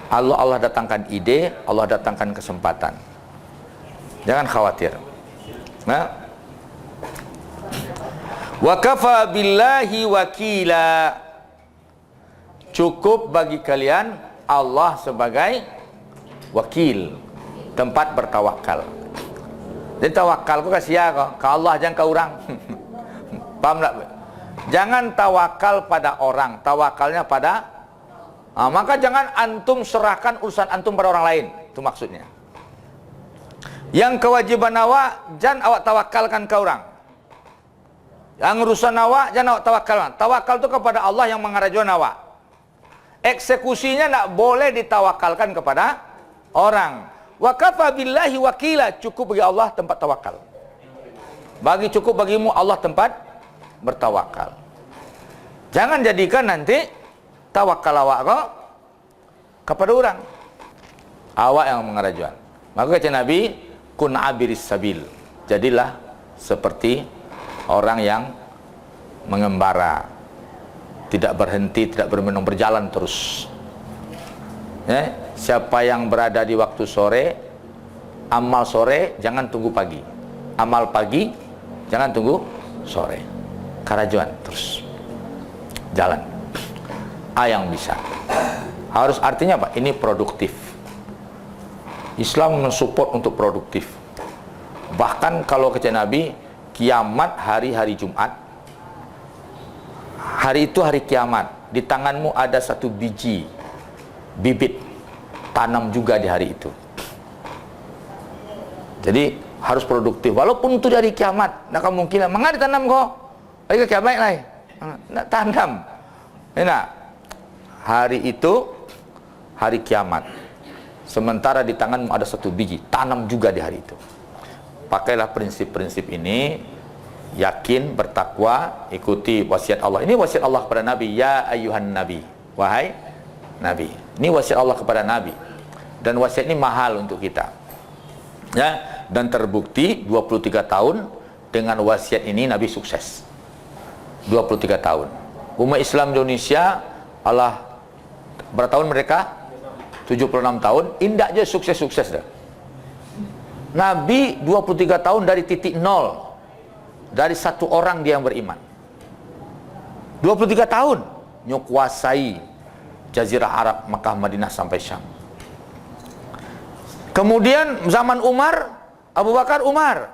Allah datangkan ide, Allah datangkan kesempatan. Jangan khawatir. Wa kafa billahi wakila. Cukup bagi kalian Allah sebagai wakil, tempat bertawakal. Jadi tawakal ku kasih ke Allah, jangan ke orang. Paham tak? Jangan tawakal pada orang, tawakalnya pada maka jangan antum serahkan urusan antum pada orang lain. Itu maksudnya. Yang kewajiban awak jangan awak tawakalkan ke orang. Yang urusan awak jangan awak tawakalkan. Tawakal itu kepada Allah yang mengarajuan awak. Eksekusinya tidak boleh ditawakalkan kepada orang. Wa kafa billahi wakila. Cukup bagi Allah tempat tawakal. Cukup bagimu Allah tempat bertawakal. Jangan jadikan nanti tawakal awak kok kepada orang. Awak yang mengarajuan. Maka kata Nabi, kun abiris sabil. Jadilah seperti orang yang mengembara, tidak berhenti, tidak bermenung, berjalan terus. Siapa yang berada di waktu sore, amal sore jangan tunggu pagi, amal pagi jangan tunggu sore. Karajuan terus jalan. Yang bisa harus, artinya apa? Ini produktif. Islam mensupport untuk produktif. Bahkan kalau kata Nabi, kiamat hari-hari Jumat, hari itu hari kiamat, di tanganmu ada satu biji bibit, tanam juga di hari itu. Jadi harus produktif, walaupun itu dari kiamat. Nah, kemungkinan mengapa ditanam kok? Lagi kiamat lah, nak tanam. Enak. Hari itu hari kiamat. Sementara di tanganmu ada satu biji, tanam juga di hari itu. Pakailah prinsip-prinsip ini, yakin, bertakwa, ikuti wasiat Allah. Ini wasiat Allah kepada Nabi, ya ayuhan Nabi, wahai Nabi. Ini wasiat Allah kepada Nabi. Dan wasiat ini mahal untuk kita. Ya, dan terbukti 23 tahun dengan wasiat ini Nabi sukses. 23 tahun. Umat Islam Indonesia, Allah berapa tahun mereka? 76 tahun, indah aja sukses-sukses dah. Nabi 23 tahun dari titik nol, dari satu orang dia yang beriman. 23 tahun nyukuasai Jazirah Arab, Makkah, Madinah sampai Syam. Kemudian zaman Umar, Abu Bakar, Umar,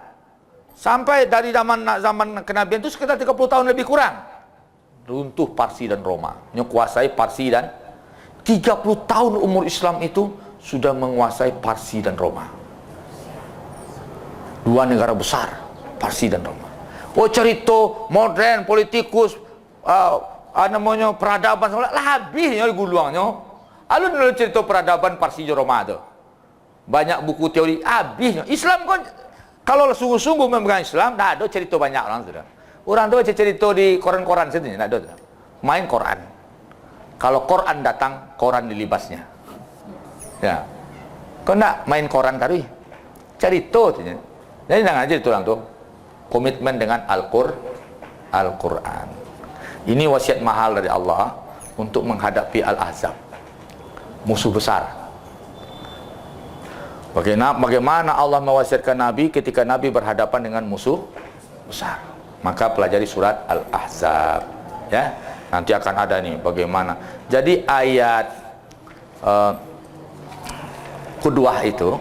sampai dari zaman kenabian itu sekitar 30 tahun lebih kurang. runtuh Parsi dan Roma. Dia kuasai Parsi dan 30 tahun umur Islam itu sudah menguasai Parsi dan Roma. Dua negara besar, Parsi dan Roma. Oh, cerita modern, politikus, namanya peradaban, lah habisnya guluangnya. Alun dulu cerita peradaban Parsi dan Roma itu. Banyak buku teori, habisnya. Islam kan, kalau sungguh-sungguh memegang Islam, dah ada cerita banyak orang sudah. Orang tu baca cerita di koran-koran situ, tak ada. Main Quran. Kalau Quran datang, Quran dilibasnya. Ya. Kau nak main Quran tadi? Cerita tu. Jadi jangan aja itu orang tu. Komitmen dengan Al-Quran. Ini wasiat mahal dari Allah untuk menghadapi Al-Ahzab. Musuh besar. Bagaimana Allah mewasiatkan Nabi ketika Nabi berhadapan dengan musuh besar? Maka pelajari surat Al-Ahzab, ya. Nanti akan ada nih bagaimana. Jadi ayat Qudwah itu,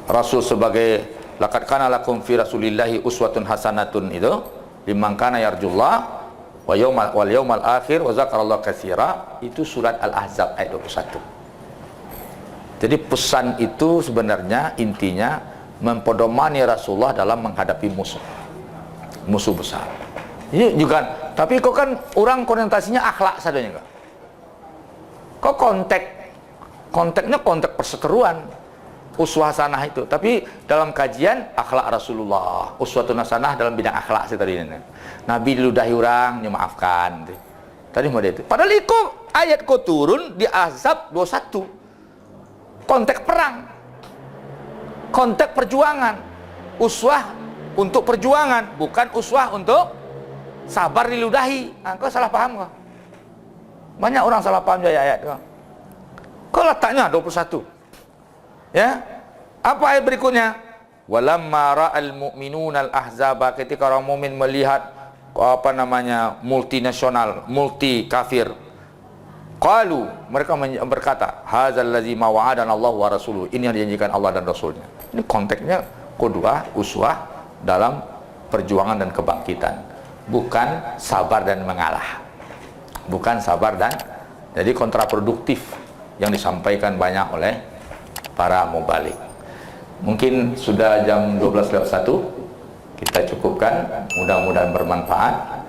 Rasul sebagai laqad kana lakum fi rasulillahi uswatun hasanatun itu, liman kana yarjullah wal yaumal akhir wa zakarallaha katsira, itu surat Al-Ahzab ayat 21. Jadi pesan itu sebenarnya intinya mempedomani Rasulullah dalam menghadapi musuh besar. Ini juga, tapi kok kan orang konotasinya akhlak sadanya kok. Kok konteknya konteks perseteruan, uswah hasanah itu. Tapi dalam kajian akhlak Rasulullah, uswatun hasanah dalam bidang akhlak tadi ini. Nabi diludahi orang, dimaafkan. Tadi mau itu. Padahal itu ayat kok turun di Ahzab 21. Konteks perang. Konteks perjuangan. Uswah untuk perjuangan, bukan uswah untuk sabar diludahi. Kau salah paham kau. Banyak orang salah paham dari ayat kau. Kau letaknya 21. Ya. Apa ayat berikutnya? Walamma ra'al mu'minuna al-ahzaba, ketika orang mukmin melihat multinasional, multi kafir. Qalu, mereka berkata, hadzal ladzi ma wa'adana Allah wa rasuluhu. Ini yang dijanjikan Allah dan Rasulnya. Ini konteksnya qudwah, uswah dalam perjuangan dan kebangkitan, bukan sabar dan mengalah, bukan sabar dan, jadi kontraproduktif yang disampaikan banyak oleh para mubalik. Mungkin sudah jam 12:01, kita cukupkan, mudah-mudahan bermanfaat.